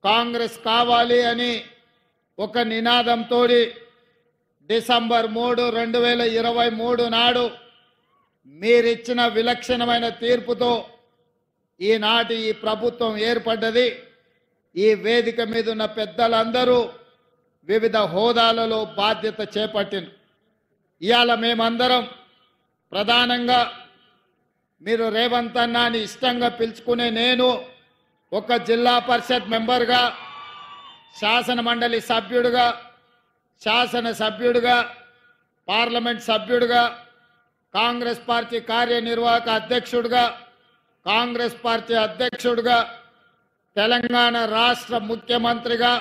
కాంగ్రెస్ కావాలి అని ఒక నినాదంతో డిసెంబర్ 3, 2023 నాడు మీరిచ్చిన విలక్షణమైన తీర్పుతో ఈనాటి ఈ ప్రభుత్వం ఏర్పడ్డది. ఈ వేదిక మీద ఉన్న పెద్దలందరూ వివిధ హోదాలలో బాధ్యత చేపట్టిన ఇవాళ మేమందరం ప్రధానంగా మీరు రేవంత్ అన్నాని ఇష్టంగా పిలుచుకునే నేను ఒక జిల్లా పరిషత్ మెంబర్గా, శాసన మండలి సభ్యుడిగా, శాసన సభ్యుడిగా, పార్లమెంట్ సభ్యుడిగా, కాంగ్రెస్ పార్టీ కార్యనిర్వాహక అధ్యక్షుడిగా, కాంగ్రెస్ పార్టీ అధ్యక్షుడిగా, తెలంగాణ రాష్ట్ర ముఖ్యమంత్రిగా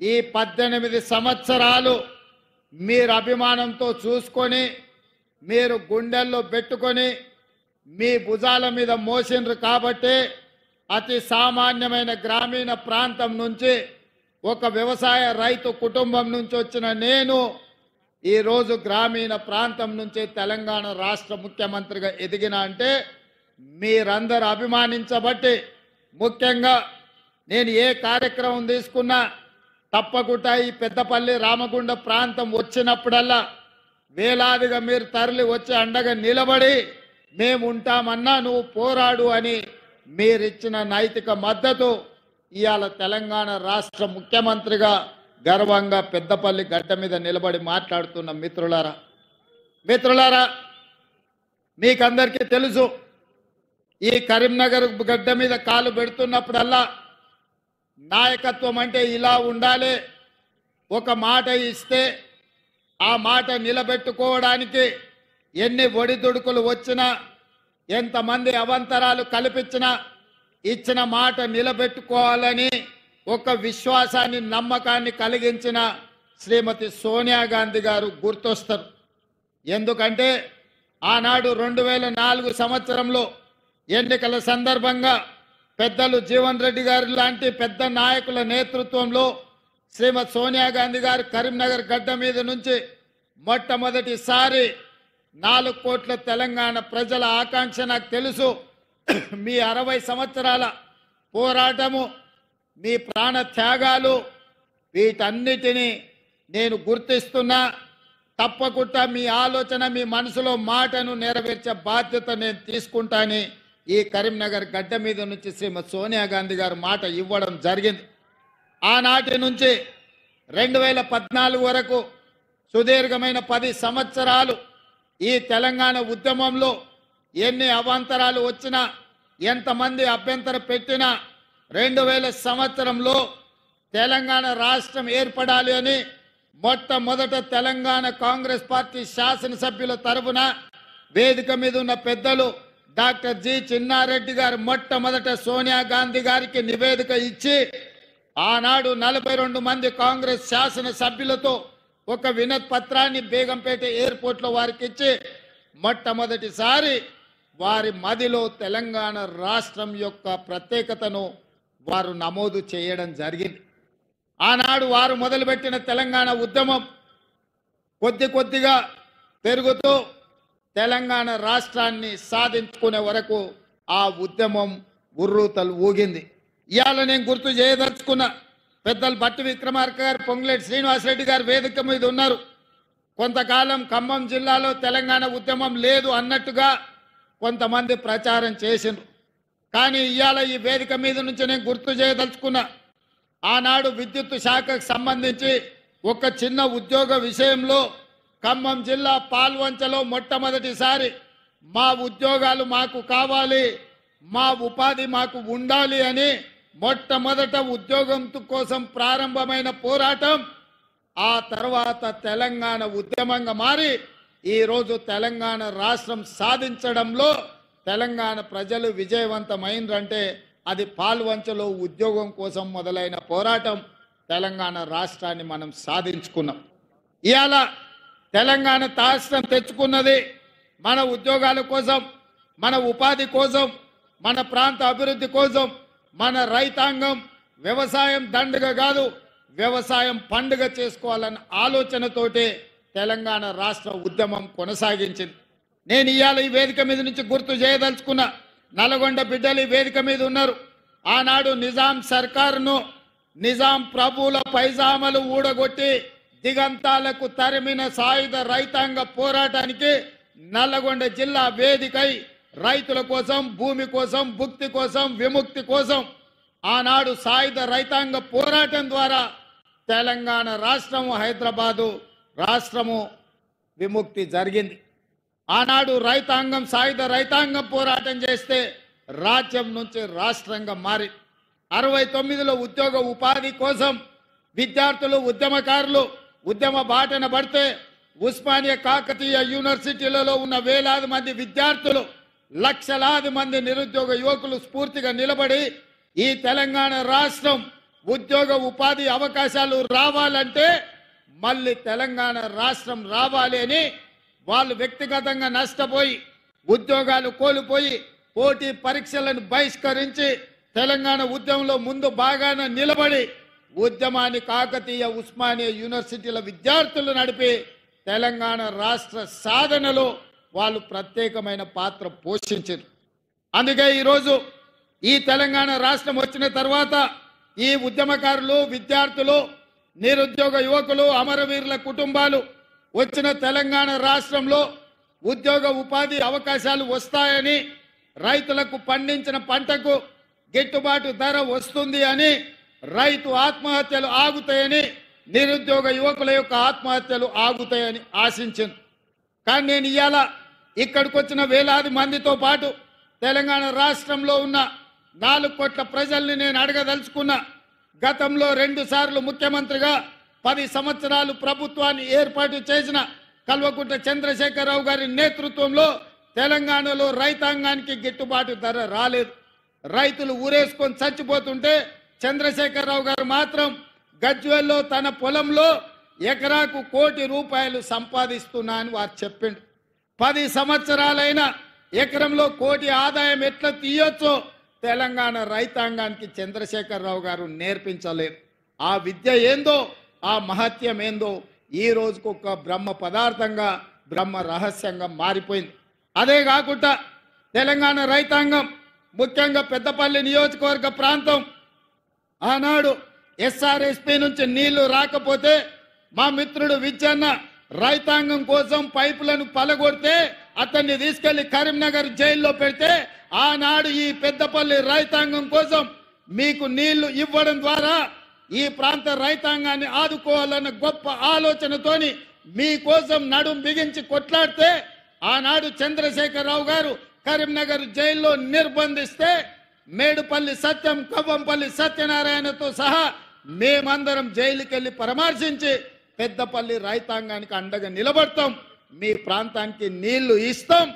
ఈ 18 సంవత్సరాలు మీరు అభిమానంతో చూసుకొని, మీరు గుండెల్లో పెట్టుకొని, మీ భుజాల మీద మోసిండ్రు కాబట్టి అతి సామాన్యమైన గ్రామీణ ప్రాంతం నుంచి ఒక వ్యవసాయ రైతు కుటుంబం నుంచి వచ్చిన నేను ఈరోజు గ్రామీణ ప్రాంతం నుంచి తెలంగాణ రాష్ట్ర ముఖ్యమంత్రిగా ఎదిగిన అంటే మీరందరూ అభిమానించబట్టి, ముఖ్యంగా నేను ఏ కార్యక్రమం తీసుకున్నా తప్పకుండా ఈ పెద్దపల్లి రామగుండ ప్రాంతం వచ్చినప్పుడల్లా వేలాదిగా మీరు తరలి వచ్చి అండగా నిలబడి మేము ఉంటామన్నా నువ్వు పోరాడు అని మీరిచ్చిన నైతిక మద్దతు ఇవాళ తెలంగాణ రాష్ట్ర ముఖ్యమంత్రిగా గర్వంగా పెద్దపల్లి గడ్డ మీద నిలబడి మాట్లాడుతున్న మిత్రులారా మీకందరికీ తెలుసు, ఈ కరీంనగర్ గడ్డ మీద కాలు పెడుతున్నప్పుడల్లా నాయకత్వం అంటే ఇలా ఉండాలి, ఒక మాట ఇస్తే ఆ మాట నిలబెట్టుకోవడానికి ఎన్ని ఒడిదుడుకులు వచ్చినా, ఎంతమంది అవంతరాలు కల్పించినా ఇచ్చిన మాట నిలబెట్టుకోవాలని ఒక విశ్వాసాన్ని, నమ్మకాన్ని కలిగించిన శ్రీమతి సోనియా గాంధీ గారు గుర్తొస్తారు. ఎందుకంటే ఆనాడు 2004 సంవత్సరంలో ఎన్నికల సందర్భంగా పెద్దలు జీవన్ రెడ్డి గారు లాంటి పెద్ద నాయకుల నేతృత్వంలో శ్రీమతి సోనియా గాంధీ గారు కరీంనగర్ గడ్డ మీద నుంచి మొట్టమొదటిసారి 4 కోట్ల తెలంగాణ ప్రజల ఆకాంక్ష నాకు తెలుసు. మీ 60 సంవత్సరాల పోరాటము, మీ ప్రాణ త్యాగాలు, వీటన్నిటినీ నేను గుర్తిస్తున్నా. తప్పకుండా మీ ఆలోచన, మీ మనసులో మాటను నెరవేర్చే బాధ్యత నేను తీసుకుంటానని ఈ కరీంనగర్ గడ్డ మీద నుంచి శ్రీమతి సోనియా గాంధీ గారు మాట ఇవ్వడం జరిగింది. ఆనాటి నుంచి 2014 వరకు సుదీర్ఘమైన 10 సంవత్సరాలు ఈ తెలంగాణ ఉద్యమంలో ఎన్ని అవాంతరాలు వచ్చినా, ఎంతమంది అభ్యంతరం పెట్టినా 2000 సంవత్సరంలో తెలంగాణ రాష్ట్రం ఏర్పడాలి అని మొట్టమొదట తెలంగాణ కాంగ్రెస్ పార్టీ శాసనసభ్యుల తరఫున వేదిక మీద ఉన్న పెద్దలు డాక్టర్ జి చిన్నారెడ్డి గారు మొట్టమొదట సోనియా గాంధీ గారికి నివేదిక ఇచ్చి ఆనాడు 42 మంది కాంగ్రెస్ శాసనసభ్యులతో ఒక వినతి పత్రాన్ని బేగంపేట ఎయిర్పోర్ట్లో వారికి ఇచ్చి మొట్టమొదటిసారి వారి మదిలో తెలంగాణ రాష్ట్రం యొక్క ప్రత్యేకతను వారు నమోదు చేయడం జరిగింది. ఆనాడు వారు మొదలుపెట్టిన తెలంగాణ ఉద్యమం కొద్ది కొద్దిగా పెరుగుతూ తెలంగాణ రాష్ట్రాన్ని సాధించుకునే వరకు ఆ ఉద్యమం ఉర్రూతలు ఊగింది. ఇవాళ నేను గుర్తు చేయదలుచుకున్న పెద్దలు బట్టి విక్రమార్క గారు, పొంగులేటి శ్రీనివాసరెడ్డి గారు వేదిక మీద ఉన్నారు. కొంతకాలం ఖమ్మం జిల్లాలో తెలంగాణ ఉద్యమం లేదు అన్నట్టుగా కొంతమంది ప్రచారం చేసిండ్రు. కానీ ఇవాళ ఈ వేదిక మీద నుంచి నేను గుర్తు చేయదలుచుకున్నా, ఆనాడు విద్యుత్ శాఖకు సంబంధించి ఒక చిన్న ఉద్యోగ విషయంలో ఖమ్మం జిల్లా పాల్వంచలో మొట్టమొదటిసారి మా ఉద్యోగాలు మాకు కావాలి, మా ఉపాధి మాకు ఉండాలి అని మొట్టమొదట ఉద్యోగం కోసం ప్రారంభమైన పోరాటం ఆ తర్వాత తెలంగాణ ఉద్యమంగా మారి ఈరోజు తెలంగాణ రాష్ట్రం సాధించడంలో తెలంగాణ ప్రజలు విజయవంతమైందంటే అది పాల్వంచలో ఉద్యోగం కోసం మొదలైన పోరాటం. తెలంగాణ రాష్ట్రాన్ని మనం సాధించుకున్నాం. ఇవాళ తెలంగాణ రాష్ట్రం తెచ్చుకున్నది మన ఉద్యోగాల కోసం, మన ఉపాధి కోసం, మన ప్రాంత అభివృద్ధి కోసం. మన రైతాంగం వ్యవసాయం దండగ కాదు, వ్యవసాయం పండుగ చేసుకోవాలన్న ఆలోచనతోటే తెలంగాణ రాష్ట్ర ఉద్యమం కొనసాగించింది. నేను ఇవాళ ఈ వేదిక మీద నుంచి గుర్తు చేయదలుచుకున్న నల్గొండ బిడ్డలు ఈ వేదిక మీద ఉన్నారు. ఆనాడు నిజాం సర్కారును నిజాం ప్రభువుల పైజామలు ఊడగొట్టి దిగంతాలకు తరిమిన సాయుధ రైతాంగ పోరాటానికి నల్లగొండ జిల్లా వేదికై రైతుల కోసం, భూమి కోసం, భుక్తి కోసం, విముక్తి కోసం ఆనాడు సాయుధ రైతాంగ పోరాటం ద్వారా తెలంగాణ రాష్ట్రము, హైదరాబాదు రాష్ట్రము విముక్తి జరిగింది. ఆనాడు రైతాంగం, సాయుధ రైతాంగం పోరాటం చేస్తే రాజ్యం నుంచి రాష్ట్రంగా మారి 69లో ఉద్యోగ ఉపాధి కోసం విద్యార్థులు, ఉద్యమకారులు ఉద్యమ బాటన పడితే ఉస్మానియా కాకతీయ యూనివర్సిటీలలో ఉన్న వేలాది మంది విద్యార్థులు, లక్షలాది మంది నిరుద్యోగ యువకులు స్ఫూర్తిగా నిలబడి ఈ తెలంగాణ రాష్ట్రం ఉద్యోగ ఉపాధి అవకాశాలు రావాలంటే మళ్ళీ తెలంగాణ రాష్ట్రం రావాలి అని వాళ్ళు వ్యక్తిగతంగా నష్టపోయి, ఉద్యోగాలు కోల్పోయి, పోటీ పరీక్షలను బహిష్కరించి తెలంగాణ ఉద్యమంలో ముందు బాగానే నిలబడి ఉద్యమాన్ని కాకతీయ, ఉస్మానియా యూనివర్సిటీల విద్యార్థులు నడిపి తెలంగాణ రాష్ట్ర సాధనలో వాళ్ళు ప్రత్యేకమైన పాత్ర పోషించారు. అందుకే ఈరోజు ఈ తెలంగాణ రాష్ట్రం వచ్చిన తర్వాత ఈ ఉద్యమకారులు, విద్యార్థులు, నిరుద్యోగ యువకులు, అమరవీరుల కుటుంబాలు వచ్చిన తెలంగాణ రాష్ట్రంలో ఉద్యోగ ఉపాధి అవకాశాలు వస్తాయని, రైతులకు పండించిన పంటకు గిట్టుబాటు ధర వస్తుంది అని, రైతు ఆత్మహత్యలు ఆగుతాయని, నిరుద్యోగ యువకుల యొక్క ఆత్మహత్యలు ఆగుతాయని ఆశించాను. కానీ నేను ఇవాళ ఇక్కడికి వచ్చిన వేలాది మందితో పాటు తెలంగాణ రాష్ట్రంలో ఉన్న 4 కోట్ల ప్రజల్ని నేను అడగదలుచుకున్నా. గతంలో 2 సార్లు ముఖ్యమంత్రిగా 10 సంవత్సరాలు ప్రభుత్వాన్ని ఏర్పాటు చేసిన కల్వకుంట్ల చంద్రశేఖరరావు గారి నేతృత్వంలో తెలంగాణలో రైతాంగానికి గిట్టుబాటు ధర రాలేదు. రైతులు ఊరేసుకొని చచ్చిపోతుంటే చంద్రశేఖరరావు గారు మాత్రం గజ్వేల్లో తన పొలంలో ఎకరాకు ₹1 కోటి సంపాదిస్తున్నా అని వారు చెప్పిండు. 10 సంవత్సరాలైన ఎకరంలో 1 కోటి ఆదాయం ఎట్లా తీయొచ్చో తెలంగాణ రైతాంగానికి చంద్రశేఖరరావు గారు నేర్పించలేరు. ఆ విద్య ఏందో, ఆ మహత్యం ఏందో ఈ రోజుకు ఒక బ్రహ్మ పదార్థంగా, బ్రహ్మ రహస్యంగా మారిపోయింది. అదే కాకుండా తెలంగాణ రైతాంగం, ముఖ్యంగా పెద్దపల్లి నియోజకవర్గ ప్రాంతం, ఆనాడు ఎస్ఆర్ఎస్పీ నుంచి నీళ్లు రాకపోతే మా మిత్రుడు విజ్జన్న రైతాంగం కోసం పైపులను పలగొడితే అతన్ని తీసుకెళ్లి కరీంనగర్ జైల్లో పెడితే ఆనాడు ఈ పెద్దపల్లి రైతాంగం కోసం మీకు నీళ్లు ఇవ్వడం ద్వారా ఈ ప్రాంత రైతాంగాన్ని ఆదుకోవాలన్న గొప్ప ఆలోచనతోని మీకోసం నడుం బిగించి కొట్లాడితే ఆనాడు చంద్రశేఖరరావు గారు కరీంనగర్ జైల్లో నిర్బంధిస్తే మేడుపల్లి సత్యం, కవ్వంపల్లి సత్యనారాయణతో సహా మేమందరం జైలుకి వెళ్ళి పరామర్శించి పెద్దపల్లి రైతాంగానికి అండగా నిలబడతాం, మీ ప్రాంతానికి నీళ్లు ఇస్తాం,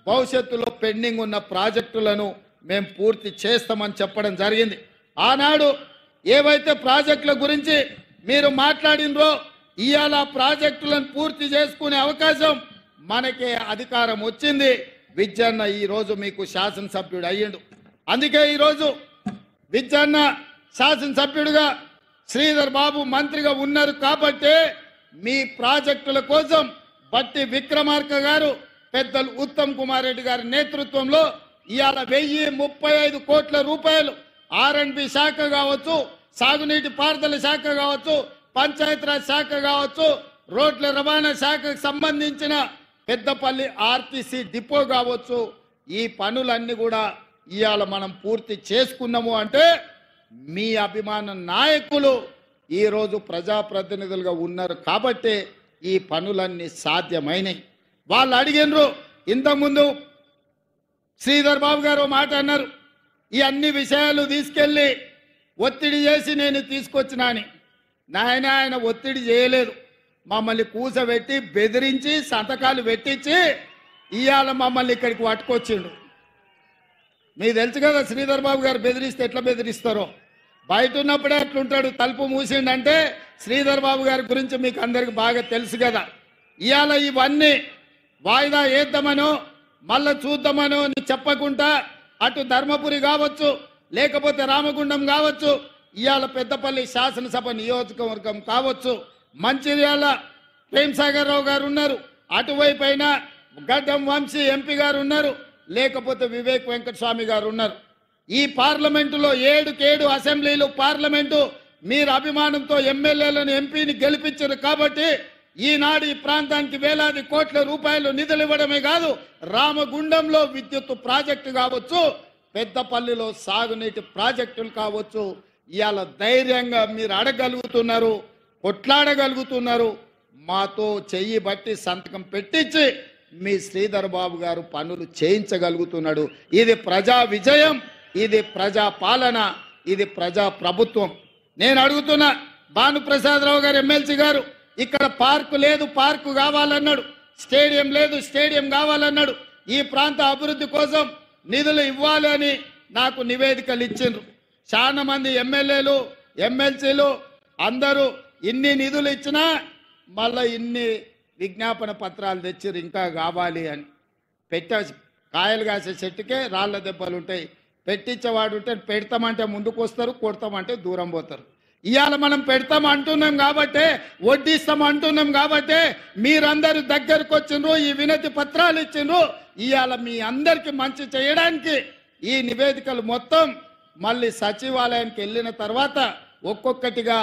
భవిష్యత్తులో పెండింగ్ ఉన్న ప్రాజెక్టులను మేము పూర్తి చేస్తామని చెప్పడం జరిగింది. ఆనాడు ఏవైతే ప్రాజెక్టుల గురించి మీరు మాట్లాడినరో ఇవాళ ప్రాజెక్టులను పూర్తి చేసుకునే అవకాశం మనకే అధికారం వచ్చింది. విజ్జన్న ఈరోజు మీకు శాసనసభ్యుడు అయ్యిండు. అందుకే ఈరోజు విజ్జన్న శాసనసభ్యుడిగా, శ్రీధర్ బాబు మంత్రిగా ఉన్నారు కాబట్టి మీ ప్రాజెక్టుల కోసం బట్టి విక్రమార్క గారు, పెద్దలు ఉత్తమ్ కుమార్ రెడ్డి గారి నేతృత్వంలో ఇవాళ 1035 కోట్ల రూపాయలు R&B శాఖ కావచ్చు, సాగునీటి పారుదల శాఖ కావచ్చు, పంచాయతీరాజ్ శాఖ కావచ్చు, రోడ్ల రవాణా శాఖకు సంబంధించిన పెద్దపల్లి ఆర్టీసీ డిపో కావచ్చు, ఈ పనులన్నీ కూడా ఇవాళ మనం పూర్తి చేసుకున్నాము అంటే మీ అభిమాన నాయకులు ఈరోజు ప్రజాప్రతినిధులుగా ఉన్నారు కాబట్టి ఈ పనులన్నీ సాధ్యమైనవి. వాళ్ళు అడిగినరు, ఇంతకుముందు శ్రీధర్ బాబు గారు మాట అన్నారు, ఈ అన్ని విషయాలు తీసుకెళ్ళి ఒత్తిడి చేసి నేను తీసుకొచ్చినా అని. ఆయన ఒత్తిడి చేయలేదు, మమ్మల్ని కూసబెట్టి బెదిరించి సంతకాలు పెట్టించి ఇవాళ మమ్మల్ని ఇక్కడికి పట్టుకొచ్చిండు. మీకు తెలుసు కదా శ్రీధర్ బాబు గారు బెదిరిస్తే ఎట్లా బెదిరిస్తారో. బయట ఉన్నప్పుడే అట్లుంటాడు, తలుపు మూసిండంటే శ్రీధర్ బాబు గారి గురించి మీకు అందరికి బాగా తెలుసు కదా. ఇవాళ ఇవన్నీ వాయిదా వేద్దామనో మళ్ళా చూద్దామనో చెప్పకుండా అటు ధర్మపురి కావచ్చు, లేకపోతే రామగుండం కావచ్చు, ఇవాళ పెద్దపల్లి శాసనసభ నియోజకవర్గం కావచ్చు, మంచిర్యాల ప్రేమ్సాగర్ రావు గారు ఉన్నారు, అటువైపు అయినా గడ్డం వంశీ ఎంపీ గారు ఉన్నారు, లేకపోతే వివేక్ వెంకటస్వామి గారు ఉన్నారు. ఈ పార్లమెంటులో 7 అసెంబ్లీలు పార్లమెంటు మీరు అభిమానంతో ఎమ్మెల్యేలను ఎంపీని గెలిపించారు కాబట్టి ఈనాడు ఈ ప్రాంతానికి వేలాది కోట్ల రూపాయలు నిధులు ఇవ్వడమే కాదు, రామగుండంలో విద్యుత్ ప్రాజెక్టు కావచ్చు, పెద్దపల్లిలో సాగునీటి ప్రాజెక్టులు కావచ్చు, ఇవాళ ధైర్యంగా మీరు అడగలుగుతున్నారు, కొట్లాడగలుగుతున్నారు. మాతో చెయ్యి బట్టి సంతకం పెట్టించి మీ శ్రీధర్ బాబు గారు పనులు చేయించగలుగుతున్నాడు. ఇది ప్రజా విజయం, ఇది ప్రజా పాలన, ఇది ప్రజా ప్రభుత్వం. నేను అడుగుతున్నా, భానుప్రసాదరావు గారు ఎమ్మెల్సీ గారు, ఇక్కడ పార్కు లేదు, పార్కు కావాలన్నాడు, స్టేడియం లేదు, స్టేడియం కావాలన్నాడు. ఈ ప్రాంత అభివృద్ధి కోసం నిధులు ఇవ్వాలి అని నాకు నివేదికలు ఇచ్చిండ్రు. చాలా మంది ఎమ్మెల్యేలు ఎమ్మెల్సీలు అందరూ ఇన్ని నిధులు ఇచ్చినా మళ్ళీ ఇన్ని విజ్ఞాపన పత్రాలు తెచ్చిర్రు ఇంకా కావాలి అని. కాయలు కాసే చెట్టుకే రాళ్ల దెబ్బలు ఉంటాయి. పెట్టించేవాడు ఉంటే పెడతామంటే ముందుకు వస్తారు, కొడతామంటే దూరం పోతారు. ఇవాళ మనం పెడతాం అంటున్నాం కాబట్టే, వడ్డిస్తాం అంటున్నాం కాబట్టే మీరందరూ దగ్గరకు వచ్చిండ్రు, ఈ వినతి పత్రాలు ఇచ్చిండ్రు. ఇవాళ మీ అందరికి మంచి చేయడానికి ఈ నివేదికలు మొత్తం మళ్ళీ సచివాలయానికి వెళ్ళిన తర్వాత ఒక్కొక్కటిగా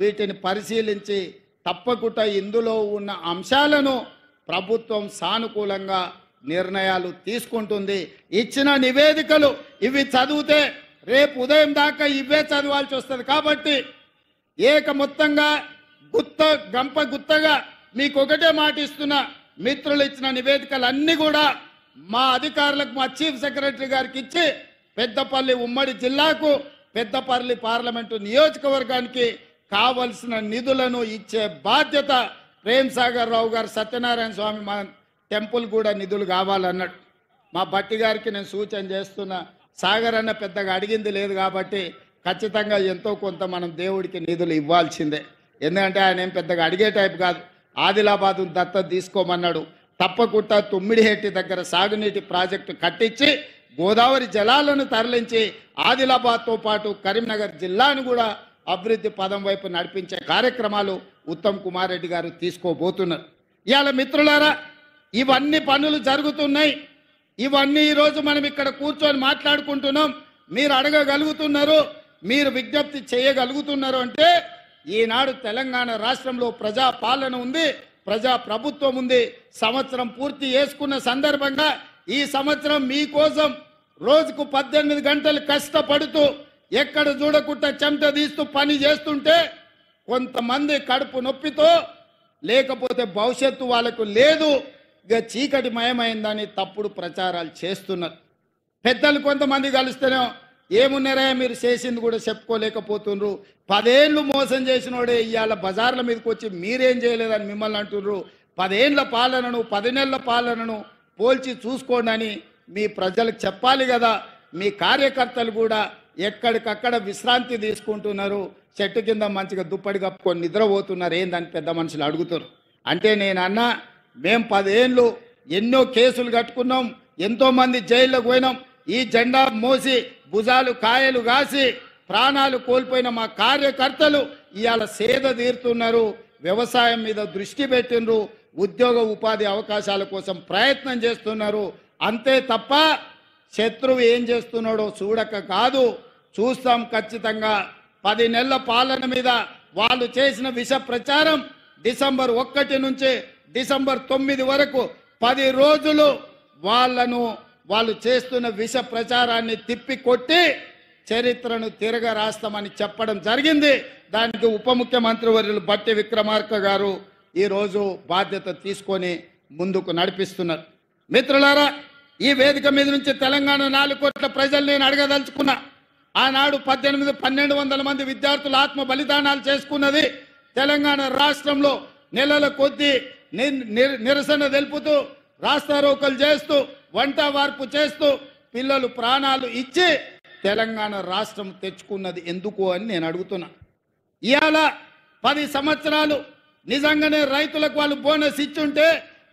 వీటిని పరిశీలించి తప్పకుండా ఇందులో ఉన్న అంశాలను ప్రభుత్వం సానుకూలంగా నిర్ణయాలు తీసుకుంటుంది. ఇచ్చిన నివేదికలు ఇవి చదివితే రేపు ఉదయం దాకా ఇవే చదవాల్సి వస్తుంది. కాబట్టి మొత్తంగా గంప గుత్తగా మీకు ఒకటే మాట ఇస్తున్నా, మిత్రులు ఇచ్చిన నివేదికలన్నీ కూడా మా అధికారులకు, మా చీఫ్ సెక్రటరీ గారికి ఇచ్చి పెద్దపల్లి ఉమ్మడి జిల్లాకు, పెద్దపల్లి పార్లమెంటు నియోజకవర్గానికి కావలసిన నిధులను ఇచ్చే బాధ్యత ప్రేమ్ సాగర్ రావు గారు, సత్యనారాయణ స్వామి మా టెంపుల్ కూడా నిధులు కావాలన్నాడు. మా భట్టి గారికి నేను సూచన చేస్తున్నా, సాగర్ అన్న పెద్దగా అడిగింది లేదు కాబట్టి ఖచ్చితంగా ఎంతో కొంత మనం దేవుడికి నిధులు ఇవ్వాల్సిందే. ఎందుకంటే ఆయన ఏం పెద్దగా అడిగే టైప్ కాదు. ఆదిలాబాద్ దత్తత తీసుకోమన్నాడు. తప్పకుండా తుమ్మిడిహెట్టి దగ్గర సాగునీటి ప్రాజెక్టు కట్టించి గోదావరి జలాలను తరలించి ఆదిలాబాద్తో పాటు కరీంనగర్ జిల్లాను కూడా అభివృద్ధి పదం వైపు నడిపించే కార్యక్రమాలు ఉత్తమ్ కుమార్ రెడ్డి గారు తీసుకోబోతున్నారు. ఇవాళ మిత్రులారా, ఇవన్నీ పనులు జరుగుతున్నాయి. ఇవన్నీ ఈరోజు మనం ఇక్కడ కూర్చొని మాట్లాడుకుంటున్నాం. మీరు అడగగలుగుతున్నారు, మీరు విజ్ఞప్తి చేయగలుగుతున్నారు అంటే ఈనాడు తెలంగాణ రాష్ట్రంలో ప్రజా పాలన ఉంది, ప్రజా ప్రభుత్వం ఉంది. సంవత్సరం పూర్తి చేసుకున్న సందర్భంగా ఈ సంవత్సరం మీకోసం రోజుకు 18 గంటలు కష్టపడుతూ ఎక్కడ చూడకుండా చెమట తీస్తూ పని చేస్తుంటే కొంతమంది కడుపు నొప్పితో, లేకపోతే భవిష్యత్తు వాళ్ళకు లేదు, ఇక చీకటి మయమైందని తప్పుడు ప్రచారాలు చేస్తున్నారు. పెద్దలు కొంతమంది కలిస్తేనే ఏమున్నారా మీరు చేసింది కూడా చెప్పుకోలేకపోతున్నారు. 10 ఏళ్ళు మోసం చేసినోడే ఇవాళ బజార్ల మీదకి వచ్చి మీరేం చేయలేదని మిమ్మల్ని అంటున్నారు. 10 ఏళ్ల పాలనను 10 నెలల పాలనను పోల్చి చూసుకోండి అని మీ ప్రజలకు చెప్పాలి కదా. మీ కార్యకర్తలు కూడా ఎక్కడికక్కడ విశ్రాంతి తీసుకుంటున్నారు, చెట్టు కింద మంచిగా దుప్పటి కప్పుకొని నిద్రపోతున్నారు. ఏందని పెద్ద మనుషులు అడుగుతారు. అంటే నేను అన్నా, మేము 10 ఏళ్ళు ఎన్నో కేసులు కట్టుకున్నాం, ఎంతోమంది జైల్లోకి పోయినాం. ఈ జెండా మోసి భుజాలు కాయలు కాసి ప్రాణాలు కోల్పోయిన మా కార్యకర్తలు ఇవాళ సేద తీరుతున్నారు, వ్యవసాయం మీద దృష్టి పెట్టిండ్రు, ఉద్యోగ ఉపాధి అవకాశాల కోసం ప్రయత్నం చేస్తున్నారు. అంతే తప్ప శత్రువు ఏం చేస్తున్నాడో చూడక కాదు, చూస్తాం ఖచ్చితంగా. 10 నెలల పాలన మీద వాళ్ళు చేసిన విష ప్రచారం డిసెంబర్ 1 నుంచి డిసెంబర్ 9 వరకు 10 రోజులు వాళ్ళు చేస్తున్న విష ప్రచారాన్ని తిప్పి కొట్టి చరిత్రను తిరగ రాస్తామని చెప్పడం జరిగింది. దానికి ఉప ముఖ్యమంత్రి వర్యులు బట్టి విక్రమార్క గారు ఈరోజు బాధ్యత తీసుకొని ముందుకు నడిపిస్తున్నారు. మిత్రులారా, ఈ వేదిక మీద నుంచి తెలంగాణ 4 కోట్ల ప్రజలు నేను అడగదలుచుకున్నా. ఆనాడు 1200 మంది విద్యార్థులు ఆత్మ బలిదానాలు చేసుకున్నది. తెలంగాణ రాష్ట్రంలో నెలల కొద్దీ నిరసన తెలుపుతూ, రాస్తారోకలు చేస్తూ, వంట వార్పు చేస్తూ పిల్లలు ప్రాణాలు ఇచ్చి తెలంగాణ రాష్ట్రం తెచ్చుకున్నది ఎందుకు అని నేను అడుగుతున్నా. ఇవాళ 10 సంవత్సరాలు నిజంగానే రైతులకు వాళ్ళు బోనస్ ఇచ్చుంటే,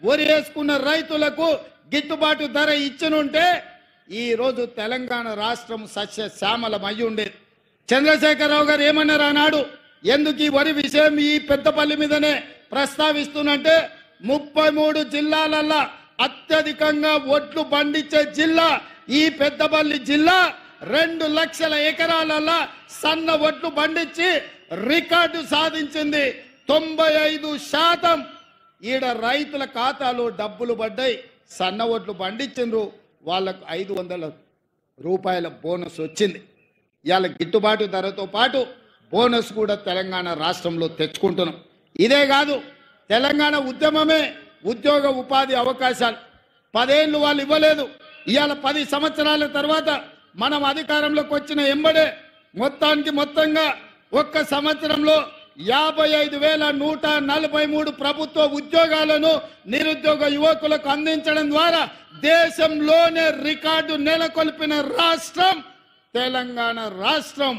వరి వేసుకున్న రైతులకు గిట్టుబాటు ధర ఇచ్చినుంటే ఈరోజు తెలంగాణ రాష్ట్రం సస్యశ్యామలమై ఉండేది. చంద్రశేఖరరావు గారు ఏమన్నారు ఆనాడు, ఎందుకు ఈ వరి విషయం ఈ పెద్దపల్లి మీదనే ప్రస్తావిస్తున్నంటే 33 జిల్లాలల్లో అత్యధికంగా ఒడ్లు పండించే జిల్లా ఈ పెద్దపల్లి జిల్లా. 2 లక్షల ఎకరాలలో సన్న ఒట్లు పండించి రికార్డు సాధించింది. 95% ఈడ రైతుల ఖాతాలో డబ్బులు పడ్డాయి. సన్న ఒట్లు పండించిండ్రు, వాళ్ళకు 500 రూపాయల బోనస్ వచ్చింది. ఇవాళ గిట్టుబాటు ధరతో పాటు బోనస్ కూడా తెలంగాణ రాష్ట్రంలో తెచ్చుకుంటున్నాం. ఇదే కాదు, తెలంగాణ ఉద్యమమే ఉద్యోగ ఉపాధి అవకాశాలు. 10 ఏళ్ళు వాళ్ళు ఇవ్వలేదు. ఇవాళ 10 సంవత్సరాల తర్వాత మనం అధికారంలోకి వచ్చిన ఎంబడే మొత్తంగా ఒక్క సంవత్సరంలో 55,143 ప్రభుత్వ ఉద్యోగాలను నిరుద్యోగ యువకులకు అందించడం ద్వారా దేశంలోనే రికార్డు నెలకొల్పిన రాష్ట్రం తెలంగాణ రాష్ట్రం.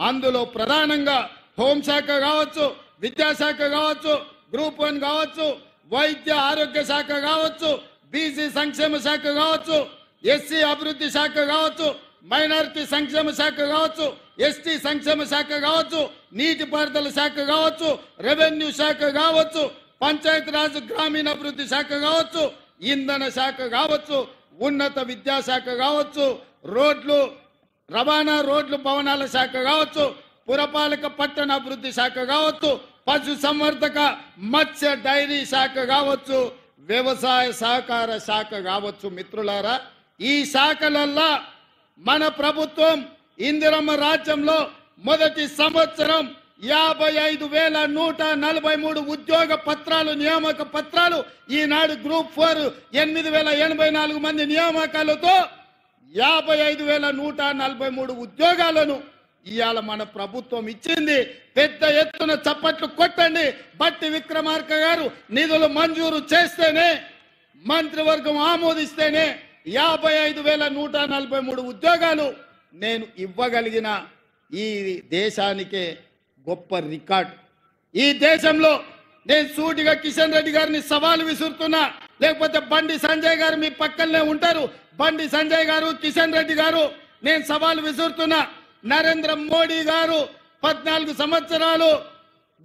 అందులో ప్రధానంగా హోంశాఖ కావచ్చు, విద్యాశాఖ కావచ్చు, గ్రూప్ 1 కావచ్చు, వైద్య ఆరోగ్య శాఖ కావచ్చు, బీసీ సంక్షేమ శాఖ కావచ్చు, ఎస్సీ అభివృద్ధి శాఖ కావచ్చు, మైనారిటీ సంక్షేమ శాఖ కావచ్చు, ఎస్టీ సంక్షేమ శాఖ కావచ్చు, నీటిపారుదల శాఖ కావచ్చు, రెవెన్యూ శాఖ కావచ్చు, పంచాయతీరాజ్ గ్రామీణాభివృద్ధి శాఖ కావచ్చు, ఇంధన శాఖ కావచ్చు, ఉన్నత విద్యాశాఖ కావచ్చు, రోడ్లు రవాణా రోడ్లు భవనాల శాఖ కావచ్చు, పురపాలక పట్టణ అభివృద్ధి శాఖ కావచ్చు, పశు సంవర్ధక మత్స్య డైరీ శాఖ కావచ్చు, వ్యవసాయ సహకార శాఖ కావచ్చు. మిత్రులారా, ఈ శాఖలల్లా మన ప్రభుత్వం ఇందిరమ్మ రాజ్యంలో మొదటి సంవత్సరం 55,143 ఉద్యోగ పత్రాలు, నియామక పత్రాలు, ఈనాడు గ్రూప్ 4 8,084 మంది నియామకాలతో 55,143 ఉద్యోగాలను ఇవాళ మన ప్రభుత్వం ఇచ్చింది. పెద్ద ఎత్తున చప్పట్లు కొట్టండి. బట్టి విక్రమార్క గారు నిధులు మంజూరు చేస్తేనే, మంత్రివర్గం ఆమోదిస్తేనే 55,143 ఉద్యోగాలు నేను ఇవ్వగలిగిన ఈ దేశానికే గొప్ప రికార్డ్. ఈ దేశంలో నేను సూటిగా కిషన్ రెడ్డి గారిని సవాలు విసురుతున్నా, లేకపోతే బండి సంజయ్ గారు మీ పక్కనే ఉంటారు. బండి సంజయ్ గారు, కిషన్ రెడ్డి గారు, నేను సవాలు విసురుతున్నా. నరేంద్ర మోడీ గారు 14 సంవత్సరాలు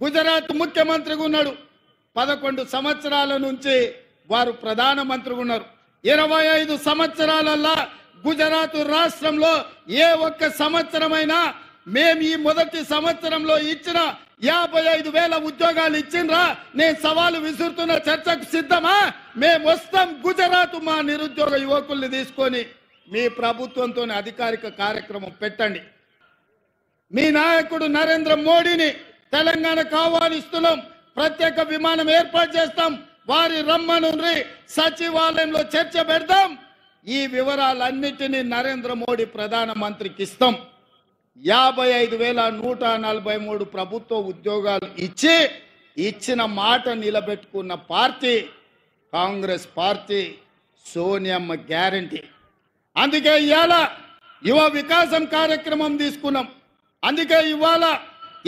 గుజరాత్ ముఖ్యమంత్రిగా ఉన్నాడు. 11 సంవత్సరాల నుంచి వారు ప్రధానమంత్రిగా ఉన్నారు. 25 సంవత్సరాలల్లా గుజరాత్ రాష్ట్రంలో ఏ ఒక్క సంవత్సరమైనా మేము ఈ మొదటి సంవత్సరంలో ఇచ్చిన 55,000 ఉద్యోగాలు ఇచ్చిండ్రా? నేను సవాలు విసురుతున్న, చర్చకు సిద్ధమా? మేము వస్తాం గుజరాత్. మా నిరుద్యోగ యువకుల్ని తీసుకొని మీ ప్రభుత్వంతో అధికారిక కార్యక్రమం పెట్టండి. మీ నాయకుడు నరేంద్ర మోడీని తెలంగాణకు ఆహ్వానిస్తున్నాం. ప్రత్యేక విమానం ఏర్పాటు చేస్తాం. వారి రమ్మనుండ్రి, సచివాలయంలో చర్చ పెడదాం. ఈ వివరాలన్నిటినీ నరేంద్ర మోడీ ప్రధానమంత్రికి ఇస్తాం. 55,143 ప్రభుత్వ ఉద్యోగాలు ఇచ్చిన మాట నిలబెట్టుకున్న పార్టీ కాంగ్రెస్ పార్టీ. సోనియమ్మ గ్యారంటీ. అందుకే ఇవాళ యువ వికాసం కార్యక్రమం తీసుకున్నాం. అందుకే ఇవాళ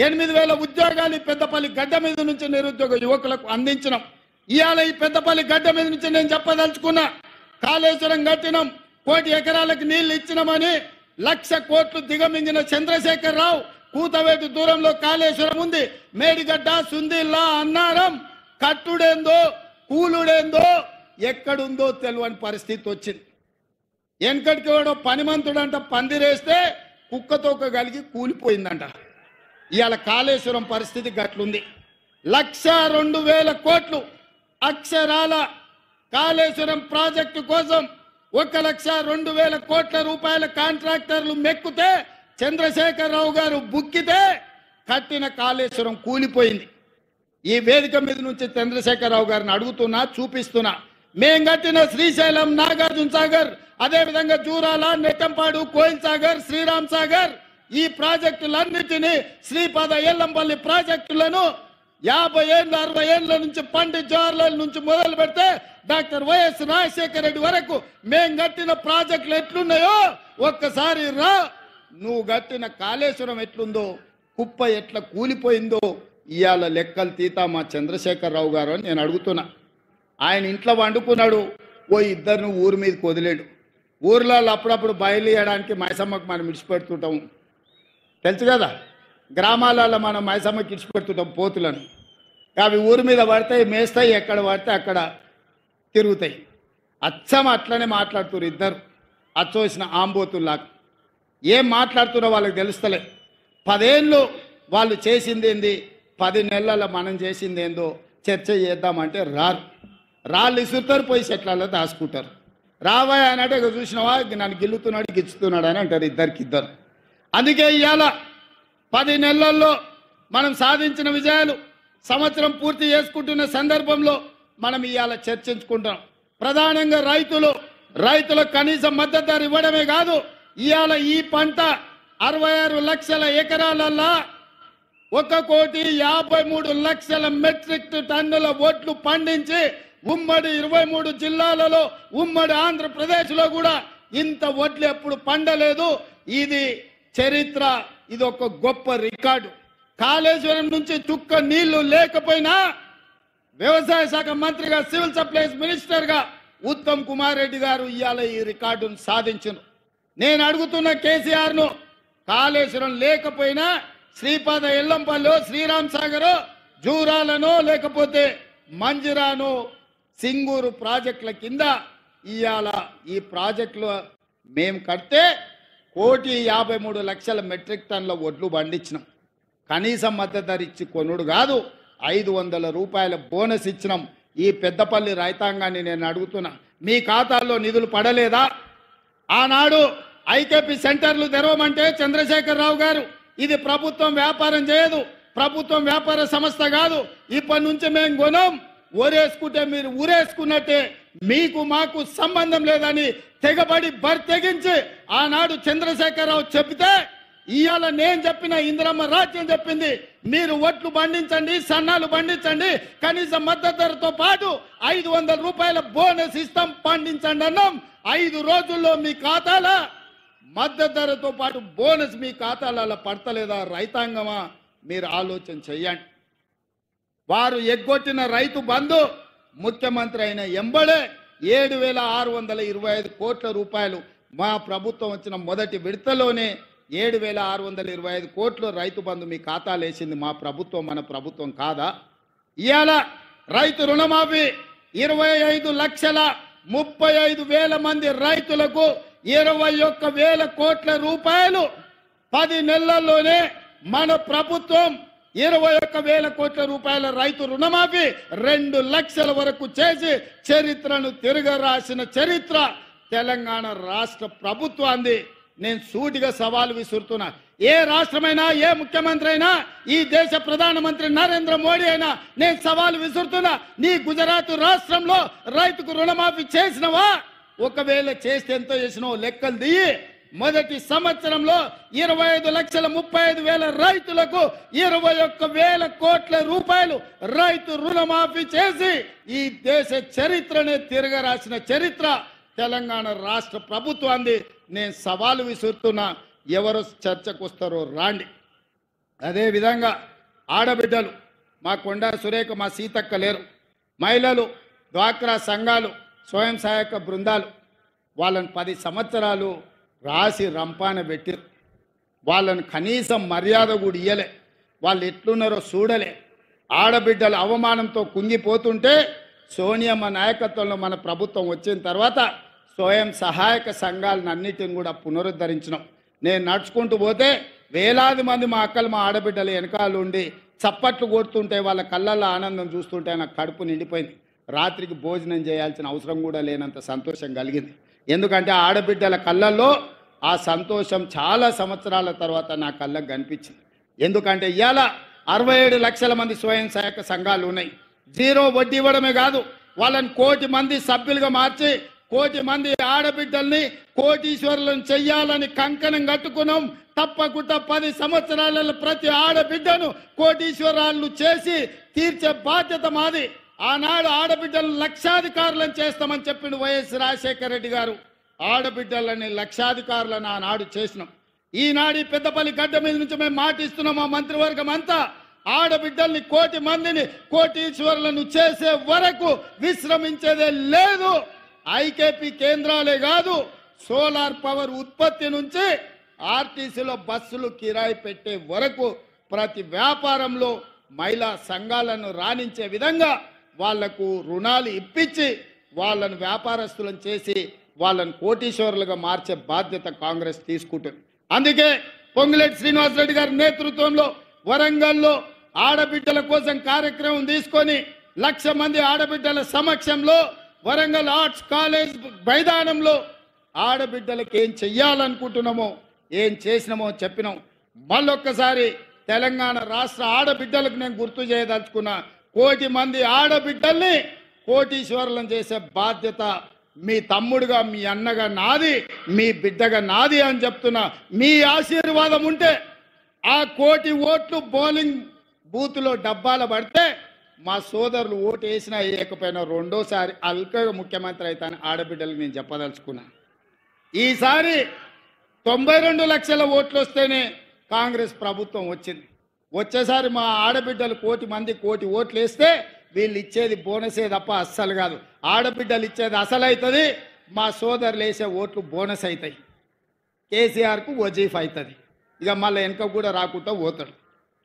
8,000 ఉద్యోగాలు పెద్దపల్లి గడ్డ మీద నుంచి నిరుద్యోగ యువకులకు అందించినాం. ఇవాళ ఈ పెద్దపల్లి గడ్డ మీద నుంచి నేను చెప్పదలుచుకున్నా, కాళేశ్వరం కట్టినాం, 1 కోటి ఎకరాలకు నీళ్లు ఇచ్చినామని 1,00,000 కోట్లు దిగమింగిన చంద్రశేఖర్ రావు కూతవేటు దూరంలో కాళేశ్వరం ఉంది. మేడిగడ్డ, సుందిల్లా, అన్నారం కట్టుడేందో కూలుడేందో ఎక్కడుందో తెలియని పరిస్థితి వచ్చింది. వెనకటికి వాడు పనిమంతుడంట పందిరేస్తే కుక్కతోక కలిగి కూలిపోయిందంట. ఇవాళ కాళేశ్వరం పరిస్థితి గట్లుంది. 1,02,000 కోట్లు అక్షరాల కాళేశ్వరం ప్రాజెక్టు కోసం 1,02,000 కోట్ల రూపాయల కాంట్రాక్టర్లు మెక్కితే, చంద్రశేఖరరావు గారు బుక్కితే కట్టిన కాళేశ్వరం కూలిపోయింది. ఈ వేదిక మీద నుంచి చంద్రశేఖరరావు గారిని అడుగుతున్నా, చూపిస్తున్నా. మేం కట్టిన శ్రీశైలం, నాగార్జున సాగర్, అదేవిధంగా జూరాల, నెట్టంపాడు, కోయిల్ సాగర్, శ్రీరామ్ సాగర్, ఈ ప్రాజెక్టులన్నిటినీ, శ్రీపాద ఎల్లంపల్లి ప్రాజెక్టులను 50 ఏళ్ళ 60 ఏళ్ళ నుంచి పండిత్ జవహర్లాల్ నుంచి మొదలు పెడితే డాక్టర్ వైఎస్ రాజశేఖర రెడ్డి వరకు మేం కట్టిన ప్రాజెక్టులు ఎట్లున్నాయో ఒక్కసారి రా. నువ్వు కట్టిన కాళేశ్వరం ఎట్లుందో, కుప్ప ఎట్లా కూలిపోయిందో ఇవాళ లెక్కలు తీతా మా చంద్రశేఖరరావు గారు అని నేను అడుగుతున్నా. ఆయన ఇంట్లో వండుకున్నాడు, ఓ ఇద్దరిని ఊరి మీదకి వదిలేడు. ఊర్లో అప్పుడప్పుడు బయలుదేయడానికి మైసమ్మకు మనం విడిచిపెడుతుంటాం, తెలుసు కదా. గ్రామాలలో మనం మైసమ్మకి విడిచిపెడుతుంటాం పోతులను. అవి ఊరి మీద పడతాయి, మేస్తాయి, ఎక్కడ పడితే అక్కడ తిరుగుతాయి. అచ్చం అట్లనే మాట్లాడుతున్నారు ఇద్దరు, అచ్చోసిన ఆంబోతుల్లాగా. ఏం మాట్లాడుతున్నా వాళ్ళకి తెలుస్తలే. 10 ఏళ్ళు వాళ్ళు చేసింది ఏంది, 10 నెలల మనం చేసింది ఏందో చర్చ చేద్దామంటే రాళ్ళు ఇసురుతారు, పోయి చెట్లలో దాచుకుంటారు. రావాయ్ అని అంటే చూసినావా నన్ను గిల్లుతున్నాడు గిచ్చుతున్నాడు అని అంటారు ఇద్దరు. అందుకే ఇవాళ 10 నెలల్లో మనం సాధించిన విజయాలు సంవత్సరం పూర్తి చేసుకుంటున్న సందర్భంలో మనం ఇవాళ చర్చించుకుంటాం. ప్రధానంగా రైతులకు కనీస మద్దతు ధర ఇవ్వడమే కాదు, ఇవాళ ఈ పంట 66 లక్షల ఎకరాలల్లా 1,53,00,000 మెట్రిక్ టన్నుల వడ్లు పండించి ఉమ్మడి 23 జిల్లాలలో ఉమ్మడి ఆంధ్రప్రదేశ్లో కూడా ఇంత వడ్లు ఎప్పుడు పండలేదు. ఇది చరిత్ర, ఇది ఒక గొప్ప రికార్డు. కాళేశ్వరం నుంచి చుక్క నీళ్లు లేకపోయినా వ్యవసాయ శాఖ మంత్రిగా సివిల్ సప్లైస్ మినిస్టర్గా ఉత్తమ్ కుమార్ రెడ్డి గారు ఇవాళ ఈ రికార్డును సాధించను. నేను అడుగుతున్న కేసీఆర్ను, కాళేశ్వరం లేకపోయినా శ్రీపాద ఎల్లంపల్లి, శ్రీరామ్ సాగర్, జూరాలను లేకపోతే మంజిరాను, సింగూరు ప్రాజెక్టుల కింద ఇవాళ ఈ ప్రాజెక్టులు మేము కడితే 1,53,00,000 మెట్రిక్ టన్నుల వడ్లు పండించినాం. కనీసం మద్దతు ధర ఇచ్చి కొనుడు కాదు, 500 రూపాయల బోనస్ ఇచ్చినాం. ఈ పెద్దపల్లి రైతాంగాన్ని నేను అడుగుతున్నా, మీ ఖాతాల్లో నిధులు పడలేదా? ఆనాడు ఐకేపీ సెంటర్లు తెరవమంటే చంద్రశేఖరరావు గారు ఇది ప్రభుత్వం వ్యాపారం చేయదు, ప్రభుత్వం వ్యాపార సంస్థ కాదు, ఇప్పటి నుంచి మేము కొనం, ఊరేసుకుంటే మీరు ఊరేసుకున్నట్టే, మీకు మాకు సంబంధం లేదని తెగబడి తెగించి ఆనాడు చంద్రశేఖరరావు చెబితే ఇవాళ నేను చెప్పిన ఇందిరమ్మ రాజ్యం చెప్పింది మీరు వడ్లు పండించండి, సన్నాలు పండించండి, కనీస మద్దతు ధరతో పాటు 500 రూపాయల బోనస్ ఇస్తాం, పండించండి అన్నాం. 5 రోజుల్లో మీ ఖాతాల మద్దతు ధరతో పాటు బోనస్ మీ ఖాతాలలో పడతలేదా? రైతాంగమా, మీరు ఆలోచన చెయ్యండి. వారు ఎగ్గొట్టిన రైతు బంధు ముఖ్యమంత్రి అయిన ఎంబడే 7,625 కోట్ల రూపాయలు మా ప్రభుత్వం వచ్చిన మొదటి విడతలోనే 7,625 కోట్లు రైతు బంధు మీ ఖాతాలు వేసింది మా ప్రభుత్వం, మన ప్రభుత్వం కాదా? ఇవాళ రైతు రుణమాఫీ 25,35,000 మంది రైతులకు 21,000 కోట్ల రూపాయలు 10 నెలల్లోనే మన ప్రభుత్వం 21,000 కోట్ల రూపాయల రైతు రుణమాఫీ 2 లక్షల వరకు చేసి చరిత్రను తిరగరాసిన చరిత్ర తెలంగాణ రాష్ట్ర ప్రభుత్వాన్ని. నేను సూటిగా సవాలు విసురుతున్నా, ఏ రాష్ట్రమైనా ఏ ముఖ్యమంత్రి అయినా, ఈ దేశ ప్రధానమంత్రి నరేంద్ర మోడీ అయినా నేను సవాలు విసురుతున్నా, నీ గుజరాత్ రాష్ట్రంలో రైతుకు రుణమాఫీ చేసినవా? ఒకవేళ చేస్తే ఎంతో చేసినావో లెక్కలు దిగి మొదటి సంవత్సరంలో 25,35,000 రైతులకు 21,000 కోట్ల రూపాయలు రైతు రుణమాఫీ చేసి ఈ దేశ చరిత్రనే తిరగరాసిన చరిత్ర తెలంగాణ రాష్ట్ర ప్రభుత్వాన్ని. నేను సవాలు విసురుతున్నా, ఎవరు చర్చకు వస్తారో రాండి. అదేవిధంగా ఆడబిడ్డలు, మా కొండా సురేఖ, మా సీతక్క లేరు, మహిళలు, డ్వాక్రా సంఘాలు, స్వయం సహాయక బృందాలు, వాళ్ళని 10 సంవత్సరాలు రాసి రంపాన పెట్టిరు. వాళ్ళని కనీసం మర్యాద కూడా ఇయ్యలే, వాళ్ళు ఎట్లున్నారో చూడలే. ఆడబిడ్డల అవమానంతో కుంగిపోతుంటే సోనియమ్మ నాయకత్వంలో మన ప్రభుత్వం వచ్చిన తర్వాత స్వయం సహాయక సంఘాలను అన్నిటిని కూడా పునరుద్ధరించినాం. నేను నడుచుకుంటూ పోతే వేలాది మంది మా అక్కలు, మా ఆడబిడ్డలు వెనకాల ఉండి చప్పట్లు కొడుతుంటే వాళ్ళ కళ్ళల్లో ఆనందం చూస్తుంటే నాకు కడుపు నిండిపోయింది. రాత్రికి భోజనం చేయాల్సిన అవసరం కూడా లేనంత సంతోషం కలిగింది. ఎందుకంటే ఆడబిడ్డల కళ్ళల్లో ఆ సంతోషం చాలా సంవత్సరాల తర్వాత నా కళ్ళకు కనిపించింది. ఎందుకంటే ఇవాళ 67 లక్షల మంది స్వయం సహాయక సంఘాలు ఉన్నాయి. 0 వడ్డీ ఇవ్వడమే కాదు, వాళ్ళని 1 కోటి మంది సభ్యులుగా మార్చి 1 కోటి మంది ఆడబిడ్డల్ని కోటీశ్వరులను చెయ్యాలని కంకణం కట్టుకున్నాం. తప్పకుండా 10 సంవత్సరాలలో ప్రతి ఆడబిడ్డను కోటీశ్వరాలను చేసి తీర్చే బాధ్యత మాది. ఆనాడు ఆడబిడ్డలను లక్షాధికారులను చేస్తామని చెప్పిండు వైఎస్ రాజశేఖర రెడ్డి గారు. ఆడబిడ్డలని లక్షాధికారులను ఆనాడు చేసినాం. ఈనాడు పెద్దపల్లి గడ్డ మీద నుంచి మేము మాటిస్తున్నాం, మా మంత్రివర్గం అంతా ఆడబిడ్డల్ని 1 కోటి మందిని కోటీశ్వరులను చేసే వరకు విశ్రమించేదే లేదు. ఐకేపీ కేంద్రాలే కాదు, సోలార్ పవర్ ఉత్పత్తి నుంచి ఆర్టీసీలో బస్సులు కిరాయి పెట్టే వరకు ప్రతి వ్యాపారంలో మహిళా సంఘాలను రాణించే విధంగా వాళ్లకు రుణాలు ఇప్పించి వాళ్ళను వ్యాపారస్తులను చేసి వాళ్ళను కోటీశ్వరులుగా మార్చే బాధ్యత కాంగ్రెస్ తీసుకుంటుంది. అందుకే పొంగులేటి శ్రీనివాసరెడ్డి గారి నేతృత్వంలో వరంగల్లో ఆడబిడ్డల కోసం కార్యక్రమం తీసుకొని 1,00,000 మంది ఆడబిడ్డల సమక్షంలో వరంగల్ ఆర్ట్స్ కాలేజ్ మైదానంలో ఆడబిడ్డలకు ఏం చెయ్యాలనుకుంటున్నామో ఏం చేసినామో చెప్పినాం. మళ్ళొక్కసారి తెలంగాణ రాష్ట్ర ఆడబిడ్డలకు నేను గుర్తు చేయదలుచుకున్నా, 1 కోటి మంది ఆడబిడ్డల్ని కోటీశ్వరులను చేసే బాధ్యత మీ తమ్ముడుగా మీ అన్నగా నాది, మీ బిడ్డగా నాది అని చెప్తున్నా. మీ ఆశీర్వాదం ఉంటే ఆ 1 కోటి ఓట్లు బౌలింగ్ బూత్లో డబ్బాల పడితే మా సోదరులు ఓటు వేసినా వేయకపోయినా రెండోసారి అల్కగా ముఖ్యమంత్రి అవుతాను ఆడబిడ్డలకు నేను చెప్పదలుచుకున్నా. ఈసారి 92 లక్షల ఓట్లు వస్తేనే కాంగ్రెస్ ప్రభుత్వం వచ్చింది. వచ్చేసారి మా ఆడబిడ్డలు 1 కోటి మంది 1 కోటి ఓట్లు వేస్తే వీళ్ళు ఇచ్చేది బోనసే తప్ప అస్సలు కాదు. ఆడబిడ్డలు ఇచ్చేది అసలు అవుతుంది, మా సోదరులు వేసే ఓట్లు బోనస్ అవుతాయి. కేసీఆర్కు వజీఫ్ అవుతుంది, ఇక మళ్ళీ వెనక కూడా రాకుండా పోతాడు.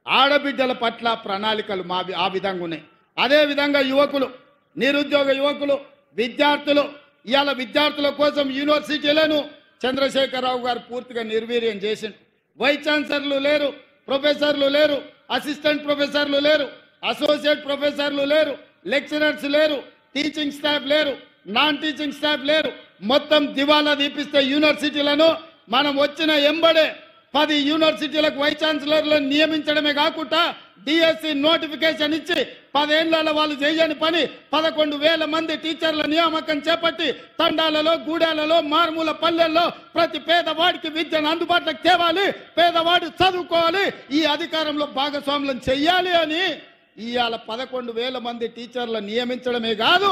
ఆడబిడ్డల పట్ల ప్రణాళికలు ఆ విధంగా ఉన్నాయి. అదేవిధంగా యువకులు, నిరుద్యోగ యువకులు, విద్యార్థులు, ఇవాళ విద్యార్థుల కోసం యూనివర్సిటీలను చంద్రశేఖరరావు గారు పూర్తిగా నిర్వీర్యం చేసిండు. వైస్ ఛాన్సలర్లు లేరు, ప్రొఫెసర్లు లేరు, అసిస్టెంట్ ప్రొఫెసర్లు లేరు, అసోసియేట్ ప్రొఫెసర్లు లేరు, లెక్చరర్స్ లేరు, టీచింగ్ స్టాఫ్ లేరు, నాన్ టీచింగ్ స్టాఫ్ లేరు. మొత్తం దివాలా తీపిస్తే యూనివర్సిటీలను మనం వచ్చిన ఎంబడే 10 యూనివర్సిటీలకు వైస్ ఛాన్సలర్లను నియమించడమే కాకుండా డిఎస్సి నోటిఫికేషన్ ఇచ్చి 10 ఏళ్లలో వాళ్ళు చేయని పని 11,000 మంది టీచర్ల నియామకం చేపట్టి తండాలలో, గూడాలలో, మారుమూల పల్లెల్లో ప్రతి పేదవాడికి విద్యను అందుబాటులోకి తేవాలి, పేదవాడు చదువుకోవాలి, ఈ అధికారంలో భాగస్వాములను చెయ్యాలి అని ఇవాళ 11,000 మంది టీచర్ల నియమించడమే కాదు,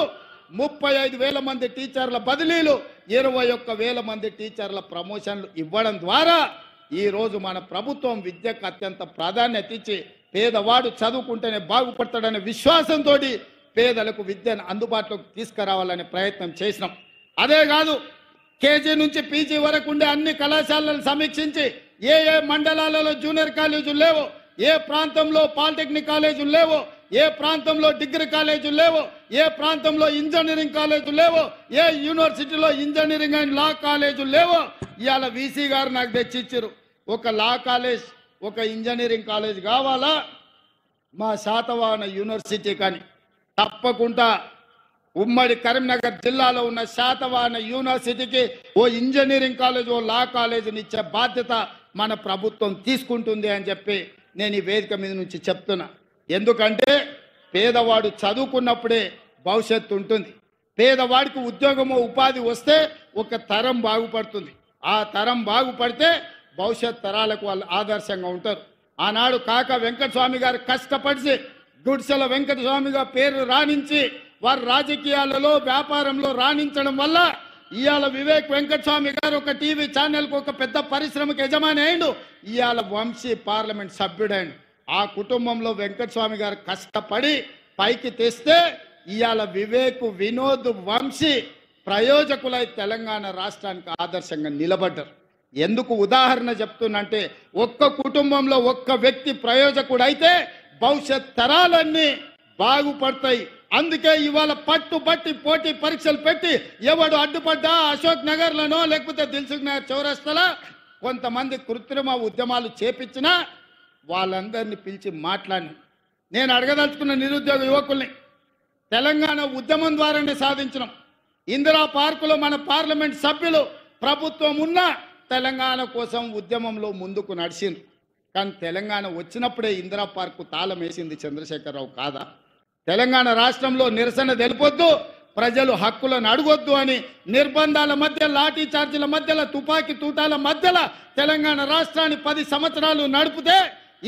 35,000 మంది టీచర్ల బదిలీలు, 21,000 మంది టీచర్ల ప్రమోషన్లు ఇవ్వడం ద్వారా ఈరోజు మన ప్రభుత్వం విద్యకు అత్యంత ప్రాధాన్యత ఇచ్చి పేదవాడు చదువుకుంటేనే బాగుపడతాడనే విశ్వాసంతో పేదలకు విద్యను అందుబాటులోకి తీసుకురావాలనే ప్రయత్నం చేసినాం. అదే కాదు, కేజీ నుంచి పీజీ వరకు ఉండే అన్ని కళాశాలలను సమీక్షించి ఏ మండలాలలో జూనియర్ కాలేజీలు లేవో, ఏ ప్రాంతంలో పాలిటెక్నిక్ కాలేజీలు లేవో, ఏ ప్రాంతంలో డిగ్రీ కాలేజీలు లేవో, ఏ ప్రాంతంలో ఇంజనీరింగ్ కాలేజీలు లేవో, ఏ యూనివర్సిటీలో ఇంజనీరింగ్ అండ్ లా కాలేజీలు లేవో ఇవాళ వీసీ గారు నాకు తెచ్చిచ్చారు. ఒక లా కాలేజ్, ఒక ఇంజనీరింగ్ కాలేజ్ కావాలా మా శాతవాహన యూనివర్సిటీ కానీ తప్పకుండా ఉమ్మడి కరీంనగర్ జిల్లాలో ఉన్న శాతవాహన యూనివర్సిటీకి ఓ ఇంజనీరింగ్ కాలేజ్, ఓ లా కాలేజీని ఇచ్చే బాధ్యత మన ప్రభుత్వం తీసుకుంటుంది అని చెప్పి నేను ఈ వేదిక మీద నుంచి చెప్తున్నా. ఎందుకంటే పేదవాడు చదువుకున్నప్పుడే భవిష్యత్తు ఉంటుంది. పేదవాడికి ఉద్యోగమో ఉపాధి వస్తే ఒక తరం బాగుపడుతుంది. ఆ తరం బాగుపడితే భవిష్యత్ తరాలకు వాళ్ళు ఆదర్శంగా ఉంటారు. ఆనాడు కాకా వెంకటస్వామి గారు కష్టపడి గుడిసెల వెంకటస్వామిగా పేరు రాణించి వారు రాజకీయాలలో, వ్యాపారంలో రాణించడం వల్ల ఇవాళ వివేక్ వెంకటస్వామి గారు ఒక టీవీ ఛానల్కు ఒక పెద్ద పరిశ్రమకు యజమాని అయిండు. ఇవాళ వంశీ పార్లమెంట్ సభ్యుడైండు. ఆ కుటుంబంలో వెంకటస్వామి గారు కష్టపడి పైకి తెస్తే ఇవాళ వివేక్, వినోద్, వంశీ ప్రయోజకులై తెలంగాణ రాష్ట్రానికి ఆదర్శంగా నిలబడ్డారు. ఎందుకు ఉదాహరణ చెప్తున్నంటే ఒక్క కుటుంబంలో ఒక్క వ్యక్తి ప్రయోజకుడు అయితే భవిష్యత్ తరాలన్నీ బాగుపడతాయి. అందుకే ఇవాళ పట్టుబట్టి పోటీ పరీక్షలు పెట్టి ఎవడు అడ్డుపడ్డా అశోక్ నగర్లోనో లేకపోతే దిల్సుఖ్ నగర్ చౌరస్తలా కొంతమంది కృత్రిమ ఉద్యమాలు చేపించినా వాళ్ళందరినీ పిలిచి మాట్లాడిన నేను అడగదలుచుకున్న నిరుద్యోగ యువకుల్ని తెలంగాణ ఉద్యమం ద్వారానే సాధించినాం. ఇందిరా పార్కులో మన పార్లమెంట్ సభ్యులు ప్రభుత్వం ఉన్న తెలంగాణ కోసం ఉద్యమంలో ముందుకు నడిచింది. కానీ తెలంగాణ వచ్చినప్పుడే ఇందిరా పార్కు తాళం వేసింది చంద్రశేఖరరావు కాదా? తెలంగాణ రాష్ట్రంలో నిరసన తెలిపొద్దు, ప్రజలు హక్కులను అడగొద్దు అని నిర్బంధాల మధ్య, లాఠీ చార్జీల మధ్యలో, తుపాకీ తూటాల మధ్యలో తెలంగాణ రాష్ట్రాన్ని 10 సంవత్సరాలు నడిపితే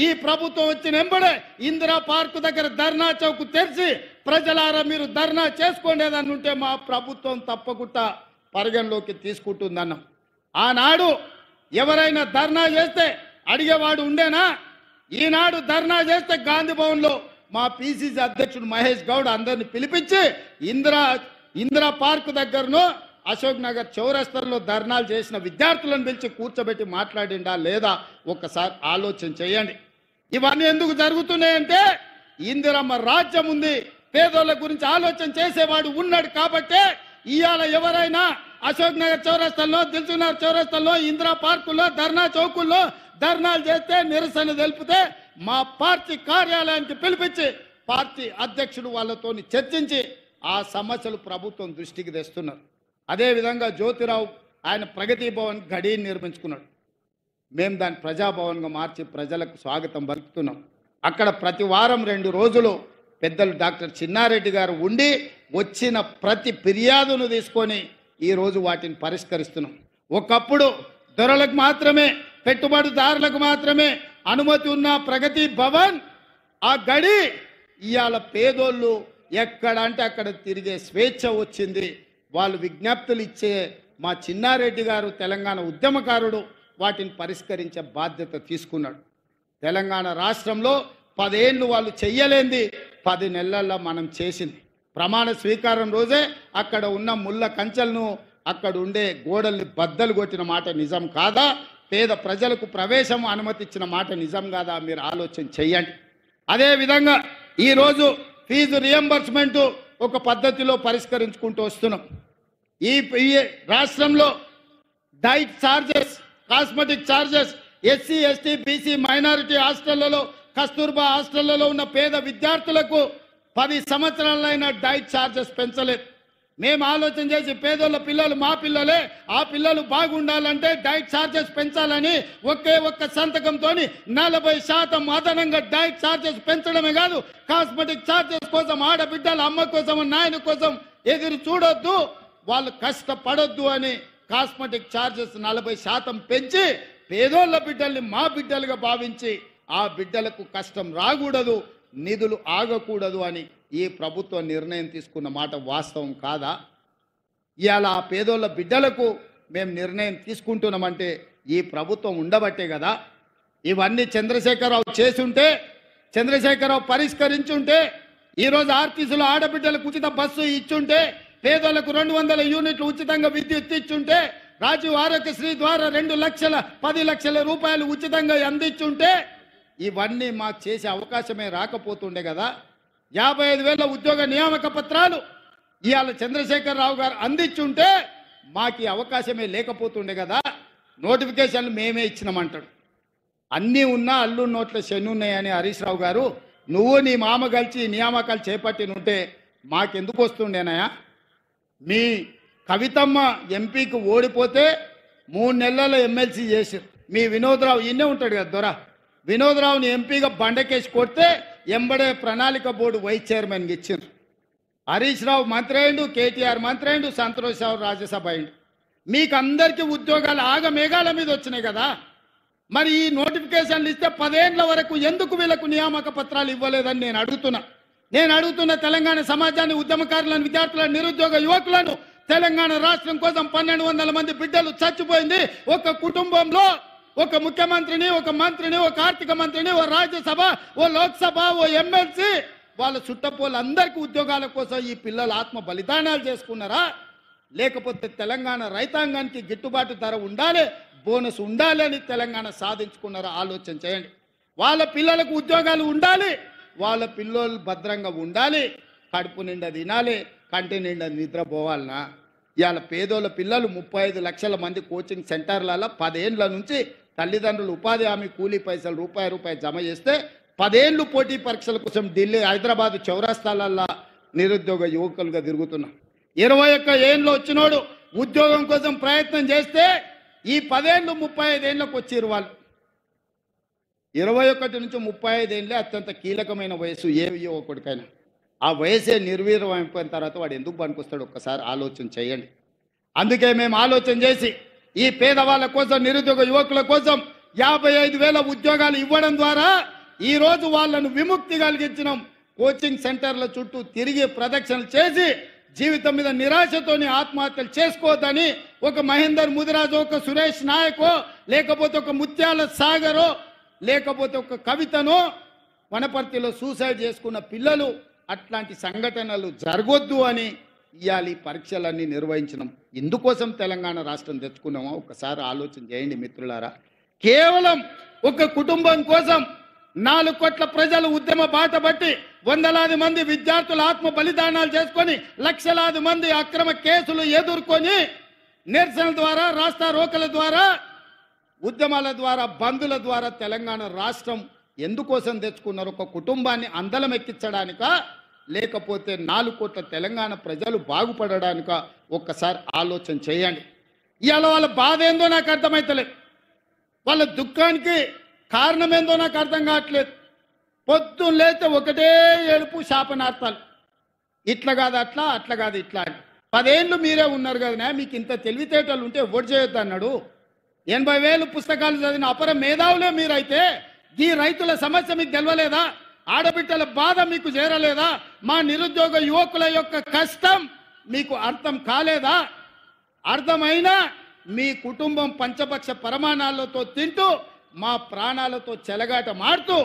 ఈ ప్రభుత్వం వచ్చిన ఎంబడే ఇందిరా పార్కు దగ్గర ధర్నా చౌక్ తెరిచి ప్రజలారా మీరు ధర్నా చేసుకోండేదని ఉంటే మా ప్రభుత్వం తప్పకుండా పరిగణలోకి తీసుకుంటుందన్నాం. ఆనాడు ఎవరైనా ధర్నా చేస్తే అడిగేవాడు ఉండేనా? ఈనాడు ధర్నా చేస్తే గాంధీ భవన్లో మా పిసిసి అధ్యక్షుడు మహేష్ గౌడ్ అందరిని పిలిపించి ఇందిరా పార్కు దగ్గరను అశోక్ నగర్ చౌరస్తలో ధర్నాలు చేసిన విద్యార్థులను పిలిచి కూర్చోబెట్టి మాట్లాడిండా లేదా ఒక్కసారి ఆలోచన చేయండి. ఇవన్నీ ఎందుకు జరుగుతున్నాయంటే ఇందిరమ్మ రాజ్యం ఉంది, పేదోళ్ళ గురించి ఆలోచన చేసేవాడు ఉన్నాడు కాబట్టే ఇవాళ ఎవరైనా అశోక్ నగర్ చౌరస్తాల్లో, దిల్సుఖ్నగర్ చౌరస్తాల్లో, ఇందిరా పార్కుల్లో, ధర్నా చౌకుల్లో ధర్నాలు చేస్తే, నిరసన తెలిపితే మా పార్టీ కార్యాలయానికి పిలిపించి పార్టీ అధ్యక్షుడు వాళ్ళతో చర్చించి ఆ సమస్యలు ప్రభుత్వం దృష్టికి తెస్తున్నారు. అదేవిధంగా జ్యోతిరావు ఆయన ప్రగతి భవన్ గడి నిర్మించుకున్నాడు. మేము దాన్ని ప్రజాభవన్గా మార్చి ప్రజలకు స్వాగతం పలుకుతున్నాం. అక్కడ ప్రతి వారం 2 రోజులు పెద్దలు డాక్టర్ చిన్నారెడ్డి గారు ఉండి వచ్చిన ప్రతి ఫిర్యాదును తీసుకొని ఈరోజు వాటిని పరిష్కరిస్తున్నాం. ఒకప్పుడు దొరలకు మాత్రమే, పెట్టుబడిదారులకు మాత్రమే అనుమతి ఉన్న ప్రగతి భవన్ ఆ గడి ఇవాళ పేదోళ్ళు ఎక్కడ అంటే అక్కడ తిరిగే స్వేచ్ఛ వచ్చింది. వాళ్ళు విజ్ఞప్తులు ఇచ్చే మా చిన్నారెడ్డి గారు తెలంగాణ ఉద్యమకారుడు వాటిని పరిష్కరించే బాధ్యత తీసుకున్నాడు. తెలంగాణ రాష్ట్రంలో 10 ఏళ్ళు వాళ్ళు చెయ్యలేంది 10 నెలల్లో మనం చేసింది. ప్రమాణ స్వీకారం రోజే అక్కడ ఉన్న ముళ్ళ కంచెలను, అక్కడ ఉండే గోడల్ని బద్దలు కొట్టిన మాట నిజం కాదా? పేద ప్రజలకు ప్రవేశం అనుమతి ఇచ్చిన మాట నిజం కాదా? మీరు ఆలోచన చెయ్యండి. అదేవిధంగా ఈరోజు ఫీజు రియంబర్స్మెంట్ ఒక పద్ధతిలో పరిష్కరించుకుంటూ వస్తున్నాం. ఈ రాష్ట్రంలో diet charges, cosmetic charges SC, ST, BC, minority హాస్టళ్లలో, కస్తూర్బా హాస్టళ్లలో ఉన్న పేద విద్యార్థులకు 10 సంవత్సరాలైన డైట్ ఛార్జెస్ పెంచలేదు. మేము ఆలోచన చేసి పేదోళ్ళ పిల్లలు మా పిల్లలే, ఆ పిల్లలు బాగుండాలంటే డైట్ ఛార్జెస్ పెంచాలని ఒక్క సంతకంతో 40% అదనంగా డైట్ ఛార్జెస్ పెంచడమే కాదు, కాస్మెటిక్ ఛార్జెస్ కోసం ఆడబిడ్డల అమ్మ కోసం, నాయన కోసం ఎదురు చూడొద్దు, వాళ్ళు కష్టపడొద్దు అని కాస్మెటిక్ ఛార్జెస్ 40% పెంచి పేదోళ్ళ బిడ్డల్ని మా బిడ్డలుగా భావించి ఆ బిడ్డలకు కష్టం రాకూడదు, నిధులు ఆగకూడదు అని ఈ ప్రభుత్వం నిర్ణయం తీసుకున్న మాట వాస్తవం కాదా? ఇవాళ ఆ పేదోళ్ళ బిడ్డలకు మేము నిర్ణయం తీసుకుంటున్నామంటే ఈ ప్రభుత్వం ఉండబట్టే కదా. ఇవన్నీ చంద్రశేఖరరావు చేసుంటే, చంద్రశేఖరరావు పరిష్కరించుంటే, ఈరోజు ఆర్టీసీలో ఆడబిడ్డలకు ఉచిత బస్సు ఇచ్చుంటే, పేదలకు 200 యూనిట్లు ఉచితంగా విద్యుత్ ఇచ్చుంటే, రాజీవ్ ఆరోగ్యశ్రీ ద్వారా 10 లక్షల రూపాయలు ఉచితంగా అందించుంటే ఇవన్నీ మాకు చేసే అవకాశమే రాకపోతుండే కదా. 55,000 ఉద్యోగ నియామక పత్రాలు ఇవాళ చంద్రశేఖరరావు గారు అందించుంటే మాకు అవకాశమే లేకపోతుండే కదా. నోటిఫికేషన్లు మేమే ఇచ్చినామంటాడు. అన్నీ ఉన్నా అల్లు నోట్ల శనున్నాయని హరీష్ రావు గారు, నువ్వు నీ మామ కలిసి నియామకాలు చేపట్టినుంటే మాకెందుకు వస్తుండేనాయా? మీ కవితమ్మ ఎంపీకి ఓడిపోతే 3 నెలల ఎమ్మెల్సీ చేశారు. మీ వినోద్రావు ఇన్నే ఉంటాడు కదా దొర, వినోద్రావుని ఎంపీగా బండకేసి కొడితే ఎంబడే ప్రణాళిక బోర్డు వైస్ చైర్మన్గా ఇచ్చారు. హరీష్ రావు మంత్రి అయిండు, కేటీఆర్ మంత్రి అయిండు, సంతోష్ రావు రాజ్యసభ అయిండు. మీకు అందరికీ ఉద్యోగాలు ఆగమేఘాల మీద వచ్చినాయి కదా. మరి ఈ నోటిఫికేషన్లు ఇస్తే 10 ఏళ్ల వరకు ఎందుకు వీళ్ళకు నియామక పత్రాలు ఇవ్వలేదని నేను అడుగుతున్న తెలంగాణ సమాజాన్ని, ఉద్యమకారులను, విద్యార్థులను, నిరుద్యోగ యువకులను, తెలంగాణ రాష్ట్రం కోసం 1200 మంది బిడ్డలు చచ్చిపోయింది. ఒక కుటుంబంలో ఒక ముఖ్యమంత్రిని, ఒక మంత్రిని, ఒక ఆర్థిక మంత్రిని, ఓ రాజ్యసభ, ఓ లోక్సభ, ఓ ఎమ్మెల్సీ, వాళ్ళ చుట్టపోళ్ళందరికీ ఉద్యోగాల కోసం ఈ పిల్లలు ఆత్మ బలిదానాలు చేసుకున్నారా? లేకపోతే తెలంగాణ రైతాంగానికి గిట్టుబాటు ధర ఉండాలి, బోనస్ ఉండాలి అని తెలంగాణ సాధించుకున్నారా? ఆలోచన చేయండి. వాళ్ళ పిల్లలకు ఉద్యోగాలు ఉండాలి, వాళ్ళ పిల్లలు భద్రంగా ఉండాలి, కడుపు నిండా తినాలి, కంటి నిండా నిద్రపోవాలనా? ఇవాళ పేదోళ్ళ పిల్లలు 35 లక్షల మంది కోచింగ్ సెంటర్లలో 10 ఏళ్ల నుంచి తల్లిదండ్రులు ఉపాధి హామీ కూలీ పైసలు రూపాయి జమ చేస్తే 10 ఏళ్ళు పోటీ పరీక్షల కోసం ఢిల్లీ, హైదరాబాద్ చౌరస్తాలల్లో నిరుద్యోగ యువకులుగా తిరుగుతున్నాం. 21 ఏళ్ళు వచ్చినోడు ఉద్యోగం కోసం ప్రయత్నం చేస్తే ఈ 10 ఏళ్ళు 35 ఏళ్ళకు వచ్చిరు. వాళ్ళు 21 నుంచి 35 ఏళ్ళే అత్యంత కీలకమైన వయసు ఏ యువకుడికైనా. ఆ వయసే నిర్వీర్యం అయిపోయిన తర్వాత వాడు ఎందుకు పనికొస్తాడు? ఒక్కసారి ఆలోచన చేయండి. అందుకే మేము ఆలోచన చేసి ఈ పేదవాళ్ళ కోసం, నిరుద్యోగ యువకుల కోసం 55,000 ఉద్యోగాలు ఇవ్వడం ద్వారా ఈరోజు వాళ్ళను విముక్తి కలిగించినాం. కోచింగ్ సెంటర్ల చుట్టూ తిరిగి ప్రదక్షిణలు చేసి జీవితం మీద నిరాశతోని ఆత్మహత్యలు చేసుకోవద్దని ఒక మహేందర్ ముదిరాజు, ఒక సురేష్ నాయకో, లేకపోతే ఒక ముత్యాల సాగరో, లేకపోతే ఒక కవితనో వనపర్తిలో సూసైడ్ చేసుకున్న పిల్లలు, అట్లాంటి సంఘటనలు జరగొద్దు అని ఇవాళ ఈ పరీక్షలన్నీ నిర్వహించినాం. ఇందుకోసం తెలంగాణ రాష్ట్రం తెచ్చుకున్నామో ఒకసారి ఆలోచన చేయండి మిత్రులారా. కేవలం ఒక కుటుంబం కోసం 4 కోట్ల ప్రజలు ఉద్యమ బాట బట్టి, వందలాది మంది విద్యార్థులు ఆత్మ బలిదానాలు చేసుకొని, లక్షలాది మంది అక్రమ కేసులు ఎదుర్కొని నిరసనల ద్వారా, రాస్తా రోకల ద్వారా, ఉద్యమాల ద్వారా, బంధుల ద్వారా తెలంగాణ రాష్ట్రం ఎందుకోసం తెచ్చుకున్నారు? ఒక కుటుంబాన్ని అందలం ఎక్కించడానిక, లేకపోతే 4 కోట్ల తెలంగాణ ప్రజలు బాగుపడడానిక? ఒక్కసారి ఆలోచన చేయండి. ఇవాళ వాళ్ళ బాధ ఏందో నాకు అర్థమవుతలేదు, వాళ్ళ దుఃఖానికి కారణం ఏందో నాకు అర్థం కావట్లేదు. పొద్దున్న లేతే ఒకటే ఏడుపు, శాపనార్థాలు. ఇట్లా కాదు అట్లా, అట్లా కాదు ఇట్లా అని. 10 ఏళ్ళు మీరే ఉన్నారు కదా, మీకు ఇంత తెలివితేటలు ఉంటే ఓటు చేయొద్దు అన్నాడు. 80,000 పుస్తకాలు చదివిన అపర మేధావులే మీరైతే ఈ రైతుల సమస్య మీకు తెలవలేదా? ఆడబిడ్డల బాధ మీకు చేరలేదా? మా నిరుద్యోగ యువకుల యొక్క కష్టం మీకు అర్థం కాలేదా? అర్థమైనా మీ కుటుంబం పంచపక్ష పరమాణాలతో తింటూ, మా ప్రాణాలతో చెలగాట మాడుతూ,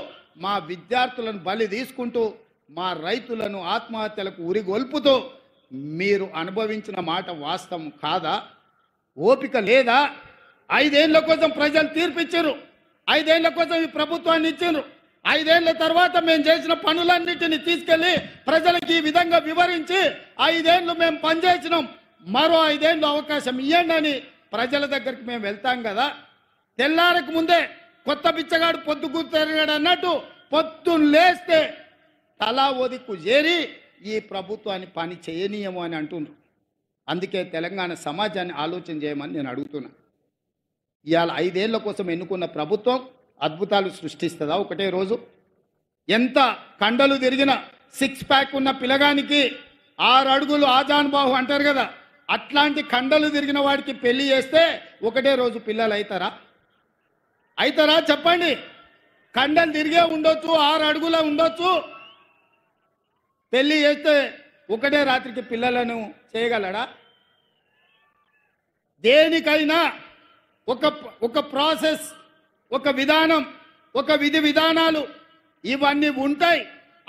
మా విద్యార్థులను బలి తీసుకుంటూ, మా రైతులను ఆత్మహత్యలకు ఉరిగొల్పుతూ మీరు అనుభవించిన మాట వాస్తవం కాదా? ఓపిక లేదా? 5 ఏళ్ల కోసం ప్రజలు తీర్పిచ్చారు, 5 ఏళ్ల కోసం ఈ ప్రభుత్వాన్ని ఇచ్చారు. 5 ఏళ్ల తర్వాత మేము చేసిన పనులన్నిటిని తీసుకెళ్లి ప్రజలకు ఈ విధంగా వివరించి 5 ఏళ్ళు మేము పనిచేసినాం, మరో 5 ఏళ్ళు అవకాశం ఇవ్వండి అని ప్రజల దగ్గరికి మేము వెళ్తాం కదా. తెల్లారకు ముందే కొత్త బిచ్చగాడు పొద్దుకు తిరగాడు అన్నట్టు పొద్దున్న లేస్తే తలా ఒదిక్కు చేరి ఈ ప్రభుత్వాన్ని పని చేయనీయము అని అంటున్నారు. అందుకే తెలంగాణ సమాజాన్ని ఆలోచన చేయమని నేను అడుగుతున్నా. ఇవాళ 5 ఏళ్ల కోసం ఎన్నుకున్న ప్రభుత్వం అద్భుతాలు సృష్టిస్తుందా ఒకటే రోజు? ఎంత కండలు తిరిగిన 6 ప్యాక్ ఉన్న పిల్లగానికి 6 అడుగులు ఆజానుబాహు అంటారు కదా, అట్లాంటి కండలు తిరిగిన వాడికి పెళ్లి చేస్తే ఒకటే రోజు పిల్లలు అవుతారా? అవుతారా చెప్పండి. కండలు తిరిగే ఉండొచ్చు, 6 అడుగుల ఉండొచ్చు, పెళ్లి చేస్తే ఒకటే రాత్రికి పిల్లలను చేయగలడా? దేనికైనా ఒక ప్రాసెస్, ఒక విధానం, ఒక విధి విధానాలు ఇవన్నీ ఉంటాయి.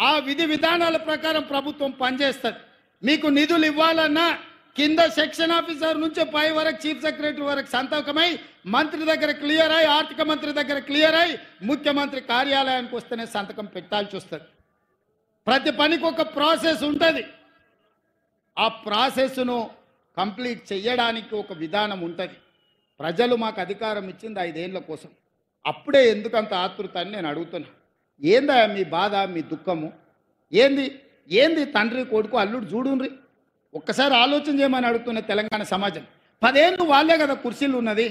ఆ విధి విధానాల ప్రకారం ప్రభుత్వం పనిచేస్తుంది. మీకు నిధులు ఇవ్వాలన్నా కింద సెక్షన్ ఆఫీసర్ నుంచి పై వరకు చీఫ్ సెక్రటరీ వరకు సంతకమై మంత్రి దగ్గర క్లియర్ అయి, ఆర్థిక మంత్రి దగ్గర క్లియర్ అయి, ముఖ్యమంత్రి కార్యాలయానికి వస్తేనే సంతకం పెట్టాల్సి వస్తుంది. ప్రతి పనికి ఒక ప్రాసెస్ ఉంటుంది. ఆ ప్రాసెస్ను కంప్లీట్ చేయడానికి ఒక విధానం ఉంటుంది. ప్రజలు మాకు అధికారం ఇచ్చింది 5 ఏళ్ల కోసం, అప్పుడే ఎందుకంత ఆతృత అని నేను అడుగుతున్నా. ఏందా మీ బాధ, మీ దుఃఖము ఏంది? తండ్రి కొడుకు అల్లుడు చూడుండ్రి, ఒక్కసారి ఆలోచన చేయమని అడుగుతున్న తెలంగాణ సమాజం. 10 ఏళ్ళు వాళ్ళే కదా కుర్చీలు ఉన్నది,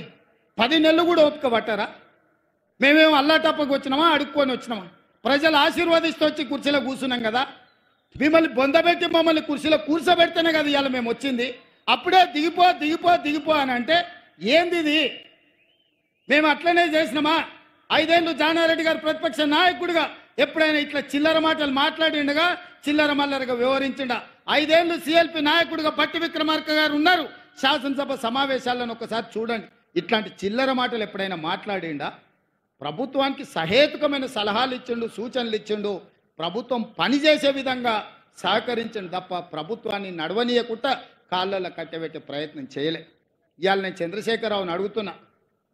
10 నెలలు కూడా ఓపిక పట్టారా? మేమేమో అల్లాటప్పకు వచ్చినామా, అడుక్కొని వచ్చినామా? ప్రజలు ఆశీర్వదిస్తూ వచ్చి కుర్చీలో కూర్చున్నాం కదా. మిమ్మల్ని బొందబెట్టి మమ్మల్ని కుర్చీలో కూర్చోబెడితేనే కదా ఇవాళ మేము వచ్చింది. అప్పుడే దిగిపో అని అంటే ఏంది ఇది? మేము అట్లనే చేసినామా? 5 ఏళ్ళు జానారెడ్డి గారు ప్రతిపక్ష నాయకుడిగా ఎప్పుడైనా ఇట్లా చిల్లర మాటలు మాట్లాడిండగా, చిల్లర మల్లరగా వివరించిండా? 5 ఏళ్ళు సిఎల్పి నాయకుడిగా బట్టి విక్రమార్క గారు ఉన్నారు. శాసనసభ సమావేశాలను ఒకసారి చూడండి. ఇట్లాంటి చిల్లర మాటలు ఎప్పుడైనా మాట్లాడిండా? ప్రభుత్వానికి సహేతుకమైన సలహాలు ఇచ్చిండు, సూచనలు ఇచ్చిండు, ప్రభుత్వం పనిచేసే విధంగా సహకరించండి తప్ప ప్రభుత్వాన్ని నడవనీయకుండా కాళ్ళలో కట్టబెట్టే ప్రయత్నం చేయలే. ఇవాళ నేను చంద్రశేఖరరావుని అడుగుతున్నా,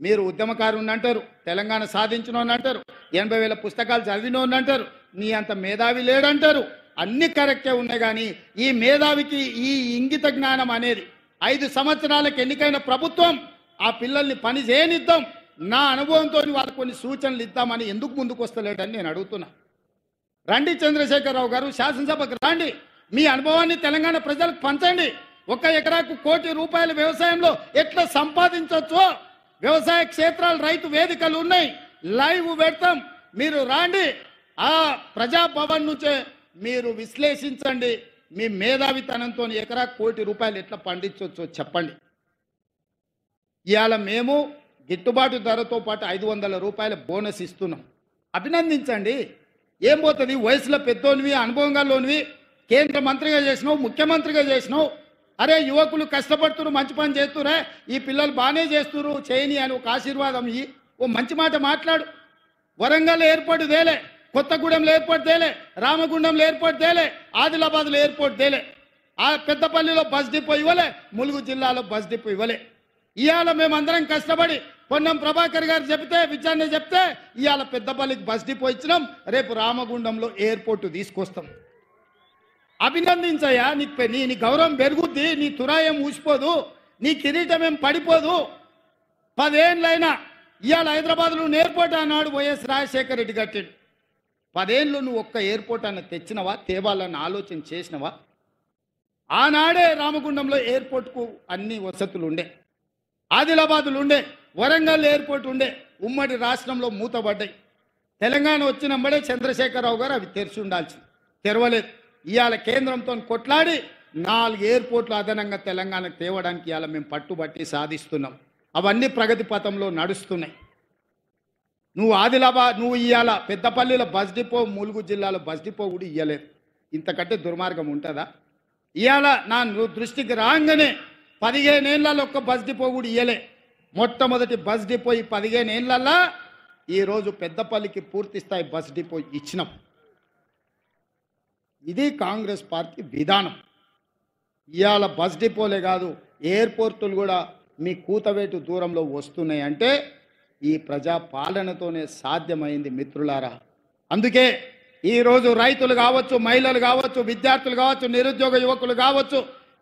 మీరు ఉద్యమకారుని అంటారు, తెలంగాణ సాధించినోని అంటారు, 80,000 పుస్తకాలు చదివినోని అంటారు, నీ అంత మేధావి లేడంటారు. అన్ని కరెక్టే ఉన్నాయి, కానీ ఈ మేధావికి ఈ ఇంగిత జ్ఞానం అనేది 5 సంవత్సరాలకు ఎన్నికైన ప్రభుత్వం ఆ పిల్లల్ని పని చేయనిద్దాం, నా అనుభవంతో వాళ్ళకు కొన్ని సూచనలు ఇద్దామని ఎందుకు ముందుకు వస్తలేడని నేను అడుగుతున్నా. రండి చంద్రశేఖరరావు గారు, శాసనసభకు రండి, మీ అనుభవాన్ని తెలంగాణ ప్రజలకు పంచండి. 1 ఎకరాకు ₹1 కోటి వ్యవసాయంలో ఎట్లా సంపాదించవచ్చో వ్యవసాయ క్షేత్రాలు, రైతు వేదికలు ఉన్నాయి, లైవ్ పెడతాం. మీరు రాండి, ఆ ప్రజాభవన్ నుంచే మీరు విశ్లేషించండి. మీ మేధావితనంతో ఎకరాకు ₹1 కోటి ఎట్లా పండించవచ్చో చెప్పండి. ఇవాళ మేము గిట్టుబాటు ధరతో పాటు ₹500 బోనస్ ఇస్తున్నాం, అభినందించండి. ఏం పోతుంది? వయసులో పెద్దోనివి, అనుభవంగా లోనివి, కేంద్ర మంత్రిగా చేసినావు, ముఖ్యమంత్రిగా చేసినావు. అరే యువకులు కష్టపడుతున్నారు, మంచి పని చేస్తురా, ఈ పిల్లలు బాగానే చేస్తున్నారు, చేయని అని ఒక ఆశీర్వాదం ఇయ్యి, ఓ మంచి మాట మాట్లాడు. వరంగల్ ఎయిర్పోర్ట్ తేలే, కొత్తగూడెంలో ఎయిర్పోర్ట్ తేలే, రామగుండంలో ఎయిర్పోర్ట్ తేలే, ఆదిలాబాద్లో ఎయిర్పోర్ట్ తేలే, ఆ పెద్దపల్లిలో బస్ డిపో ఇవ్వలే, ములుగు జిల్లాలో బస్ డిపో ఇవ్వలే. ఇవాళ మేమందరం కష్టపడి పొన్నం ప్రభాకర్ గారు చెప్తే, విచారణ చెప్తే ఇవాళ పెద్దపల్లికి బస్ డిపో ఇచ్చినాం, రేపు రామగుండంలో ఎయిర్పోర్ట్ తీసుకొస్తాం. అభినందించయ్యా, నీ గౌరవం పెరుగుద్ది, నీ తురాయం ఊసిపోదు. నీ కిరీటం ఏం పడిపోదు. 10 ఏళ్ళైనా ఇవాళ హైదరాబాద్లో ఎయిర్పోర్ట్ అన్నాడు వైఎస్ రాజశేఖర రెడ్డి కట్టాడు. 10 ఏళ్ళు నువ్వు ఒక్క ఎయిర్పోర్ట్ అన్న తెచ్చినవా, తేవాలని ఆలోచన చేసినవా? ఆనాడే రామగుండంలో ఎయిర్పోర్ట్కు అన్ని వసతులు ఉండే, ఆదిలాబాద్లు ఉండే, వరంగల్ ఎయిర్పోర్ట్ ఉండే, ఉమ్మడి రాష్ట్రంలో మూతబడ్డాయి. తెలంగాణ వచ్చినప్పుడే చంద్రశేఖరరావు గారు అవి తెరిచి ఉండాల్సింది, తెరవలేదు. ఇవాళ కేంద్రంతో కొట్లాడి 4 ఎయిర్పోర్ట్లు అదనంగా తెలంగాణకు తేవడానికి ఇవాళ మేము పట్టుబట్టి సాధిస్తున్నాం. అవన్నీ ప్రగతి పథంలో నడుస్తున్నాయి. నువ్వు ఆదిలాబాద్, నువ్వు ఇవాళ పెద్దపల్లిలో బస్ డిపో, ములుగు జిల్లాలో బస్ డిపో కూడా ఇవ్వలేదు. ఇంతకంటే దుర్మార్గం ఉంటుందా? ఇవాళ నా దృష్టికి రాగానే 15 ఏళ్లలో ఒక్క బస్ డిపో కూడా ఇవ్వలే. మొట్టమొదటి బస్ డిపో ఈ 15 ఏళ్లలో ఈరోజు పెద్దపల్లికి పూర్తి స్థాయి బస్ డిపో ఇచ్చినాం. ఇది కాంగ్రెస్ పార్టీ విధానం. ఇవాళ బస్ డిపోలే కాదు, ఎయిర్పోర్టులు కూడా మీ కూతవేటు దూరంలో వస్తున్నాయి అంటే ఈ ప్రజా పాలనతోనే సాధ్యమైంది మిత్రులారా. అందుకే ఈరోజు రైతులు కావచ్చు, మహిళలు కావచ్చు, విద్యార్థులు కావచ్చు, నిరుద్యోగ యువకులు కావచ్చు,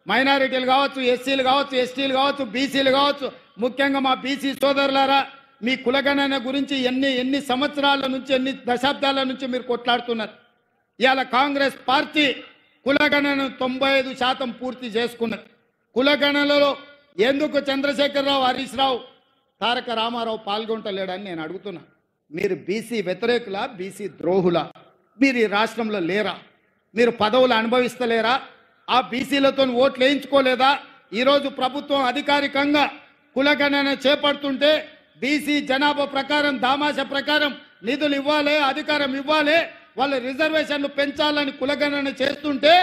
మైనారిటీలు కావచ్చు, ఎస్సీలు కావచ్చు, ఎస్టీలు కావచ్చు, బీసీలు కావచ్చు, ముఖ్యంగా మా బీసీ సోదరులారా, మీ కులగణన గురించి ఎన్ని సంవత్సరాల నుంచి, ఎన్ని దశాబ్దాల నుంచి మీరు కొట్లాడుతున్నారు. ఇవాళ కాంగ్రెస్ పార్టీ కులగణను 95% పూర్తి చేసుకున్నది. కులగణనలో ఎందుకు చంద్రశేఖరరావు, హరీష్ రావు, తారక రామారావు పాల్గొంటలేడని నేను అడుగుతున్నా. మీరు బీసీ వ్యతిరేకులా, బీసీ ద్రోహులా? మీరు ఈ రాష్ట్రంలో లేరా? మీరు పదవులు అనుభవిస్తలేరా? ఆ బీసీలతో ఓట్లు వేయించుకోలేదా? ఈరోజు ప్రభుత్వం అధికారికంగా కులగణన చేపడుతుంటే బీసీ జనాభా ప్రకారం, దామాష ప్రకారం నిధులు ఇవ్వాలి, అధికారం ఇవ్వాలి, వాళ్ళ రిజర్వేషన్లు పెంచాలని కులగణన చేస్తుంటే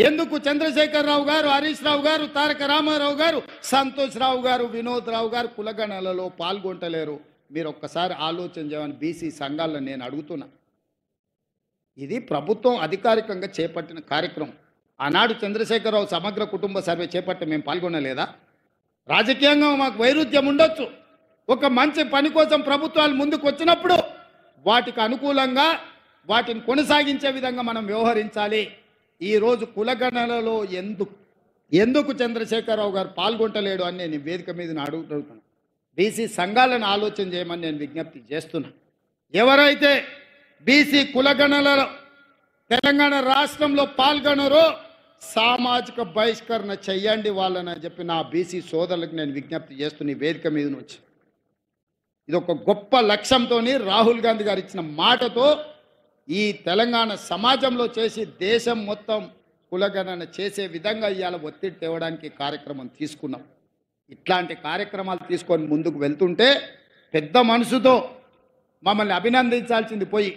ఎందుకు చంద్రశేఖరరావు గారు, హరీష్ రావు గారు, తారక రామారావు గారు, సంతోష్ రావు గారు, వినోద్ రావు గారు కులగణనలో పాల్గొంటలేరు? మీరు ఒక్కసారి ఆలోచన చేయమని బీసీ సంఘాలను నేను అడుగుతున్నా. ఇది ప్రభుత్వం అధికారికంగా చేపట్టిన కార్యక్రమం. ఆనాడు చంద్రశేఖరరావు సమగ్ర కుటుంబ సర్వే చేపట్టి మేము పాల్గొనలేదా? రాజకీయంగా మాకు వైరుధ్యం ఉండొచ్చు. ఒక మంచి పని కోసం ప్రభుత్వాలు ముందుకు వచ్చినప్పుడు వాటికి అనుకూలంగా వాటిని కొనసాగించే విధంగా మనం వ్యవహరించాలి. ఈరోజు కులగణనలో ఎందుకు చంద్రశేఖరరావు గారు పాల్గొంటలేడు అని నేను వేదిక మీద అడుగుతున్నాను. బీసీ సంఘాలను ఆలోచన చేయమని నేను విజ్ఞప్తి చేస్తున్నా. ఎవరైతే బీసీ కులగణనలో తెలంగాణ రాష్ట్రంలో పాల్గొనరో సామాజిక బహిష్కరణ చెయ్యండి వాళ్ళని చెప్పి నా బీసీ సోదరులకు నేను విజ్ఞప్తి చేస్తున్న ఈ వేదిక మీద నుంచి. ఇది ఒక గొప్ప లక్ష్యంతో రాహుల్ గాంధీ గారు ఇచ్చిన మాటతో ఈ తెలంగాణ సమాజంలో చేసి దేశం మొత్తం కులగణన చేసే విధంగా ఇవాళ ఒత్తిడి తేవడానికి కార్యక్రమం తీసుకున్నాం. ఇట్లాంటి కార్యక్రమాలు తీసుకొని ముందుకు వెళ్తుంటే పెద్ద మనసుతో మమ్మల్ని అభినందించాల్సింది పోయి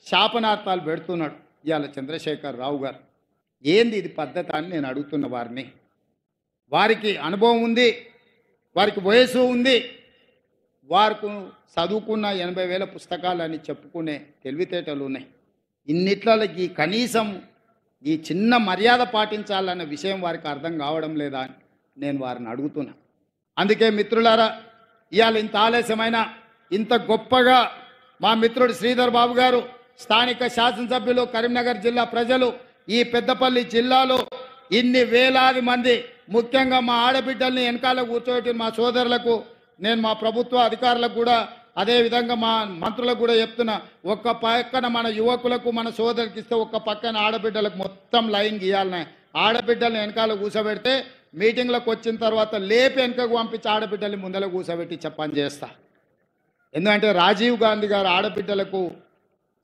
శాపనార్థాలు పెడుతున్నాడు ఇవాళ చంద్రశేఖర్ రావు గారు. ఏంది ఇది పద్ధతి అని నేను అడుగుతున్న వారిని. వారికి అనుభవం ఉంది, వారికి వయసు ఉంది, వారికి చదువుకున్న 80,000 పుస్తకాలు అని చెప్పుకునే తెలివితేటలు ఉన్నాయి. ఇన్నిట్లలో ఈ కనీసం ఈ చిన్న మర్యాద పాటించాలన్న విషయం వారికి అర్థం కావడం లేదా అని నేను వారిని అడుగుతున్నా. అందుకే మిత్రులారా, ఇవాళ ఇంత ఆలస్యమైన ఇంత గొప్పగా మా మిత్రుడు శ్రీధర్ బాబు గారు, స్థానిక శాసనసభ్యులు, కరీంనగర్ జిల్లా ప్రజలు, ఈ పెద్దపల్లి జిల్లాలో ఇన్ని వేలాది మంది, ముఖ్యంగా మా ఆడబిడ్డల్ని వెనకాల కూర్చోబెట్టిన మా సోదరులకు నేను, మా ప్రభుత్వ అధికారులకు కూడా అదేవిధంగా మా మంత్రులకు కూడా చెప్తున్నా, ఒక్క పక్కన మన యువకులకు, మన సోదరులకు ఇస్తే ఒక్క పక్కన ఆడబిడ్డలకు మొత్తం లైన్ గీయాలనే. ఆడబిడ్డల్ని వెనకాల కూర్చోబెడితే మీటింగ్లకు వచ్చిన తర్వాత లేపి వెనకకు పంపించి ఆడబిడ్డల్ని ముందర కూర్చోబెట్టి చెప్పని చేస్తా. ఎందుకంటే రాజీవ్ గాంధీ గారు ఆడబిడ్డలకు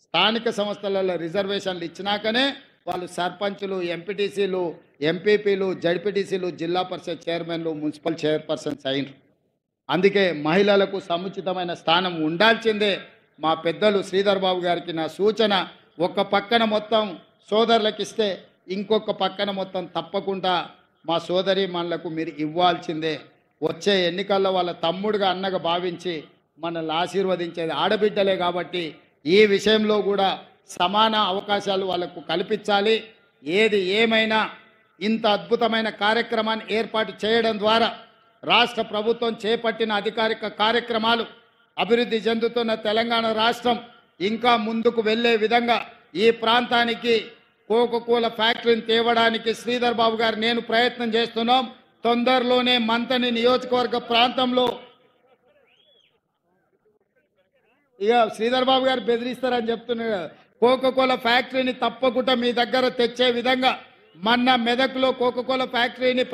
స్థానిక సంస్థలలో రిజర్వేషన్లు ఇచ్చినాకనే వాళ్ళు సర్పంచులు, ఎంపీటీసీలు, ఎంపీపీలు, జడ్పీటీసీలు, జిల్లా పరిషత్ చైర్మన్లు, మున్సిపల్ చైర్పర్సన్స్ అయినరు. అందుకే మహిళలకు సముచితమైన స్థానం ఉండాల్సిందే. మా పెద్దలు శ్రీధర్ బాబు గారికి నా సూచన, ఒక పక్కన మొత్తం సోదరులకు ఇస్తే ఇంకొక పక్కన మొత్తం తప్పకుండా మా సోదరి మనలకు మీరు ఇవ్వాల్సిందే. వచ్చే ఎన్నికల్లో వాళ్ళ తమ్ముడుగా, అన్నగా భావించి మనల్ని ఆశీర్వదించేది ఆడబిడ్డలే కాబట్టి ఈ విషయంలో కూడా సమాన అవకాశాలు వాళ్ళకు కల్పించాలి. ఏది ఏమైనా ఇంత అద్భుతమైన కార్యక్రమాన్ని ఏర్పాటు చేయడం ద్వారా రాష్ట్ర ప్రభుత్వం చేపట్టిన అధికారిక కార్యక్రమాలు, అభివృద్ధి చెందుతున్న తెలంగాణ రాష్ట్రం ఇంకా ముందుకు వెళ్ళే విధంగా ఈ ప్రాంతానికి కోకోకోలా ఫ్యాక్టరీని తేవడానికి శ్రీధర్ బాబు గారు, నేను ప్రయత్నం చేస్తున్నాం. తొందరలోనే మంతని నియోజకవర్గ ప్రాంతంలో ఇక శ్రీధర్ బాబు గారు బెదిరిస్తారని చెప్తున్నారు. కోకోకోలా ఫ్యాక్టరీని తప్పకుండా మీ దగ్గర తెచ్చే విధంగా మొన్న మెదక్లో కోకోకోలా ఫ్యాక్టరీని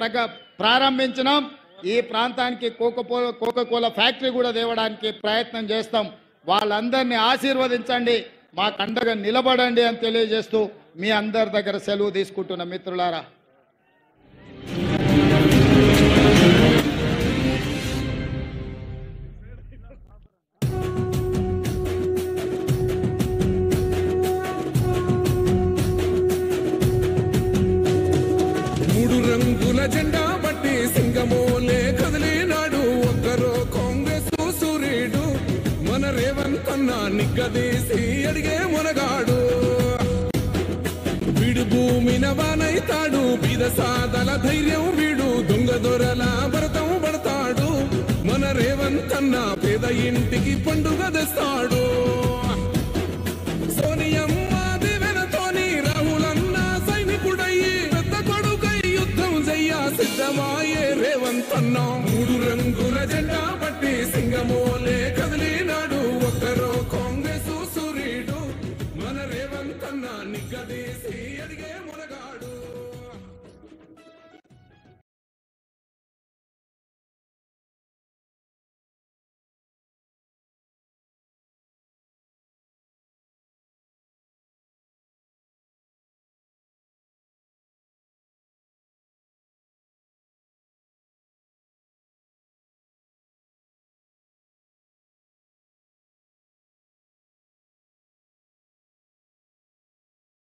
ప్రారంభించినాం. ఈ ప్రాంతానికి కోకోకోలా ఫ్యాక్టరీ కూడా తేవడానికి ప్రయత్నం చేస్తాం. వాళ్ళందరినీ ఆశీర్వదించండి, మాకు అండగా నిలబడండి అని తెలియజేస్తూ మీ అందరి దగ్గర సెలవు తీసుకుంటున్న మిత్రులారా. మూడు రంగుల జెండా బట్టి సింగమోలే కదిలినాడు ఒక్కరో కాంగ్రెస్ సూర్యుడు మన రేవంత్ అన్న నిగ్గదీసి అడిగే మునగాడు. వీడు భూమిన వానైతాడు, బీద సాదల ధైర్యం వీడు, దొంగ దొరల భరతం పడతాడు. మన రేవంత్ అన్న పేద ఇంటికి పండుగ తెస్తాడు. సోనియమ్మ దివెనతోని రాహులన్న సైనికుడయ్యి పెద్ద కొడుకై యుద్ధం చెయ్య సిద్ధమాయే రేవంత్ అన్న. మూడు రంగుల జెండా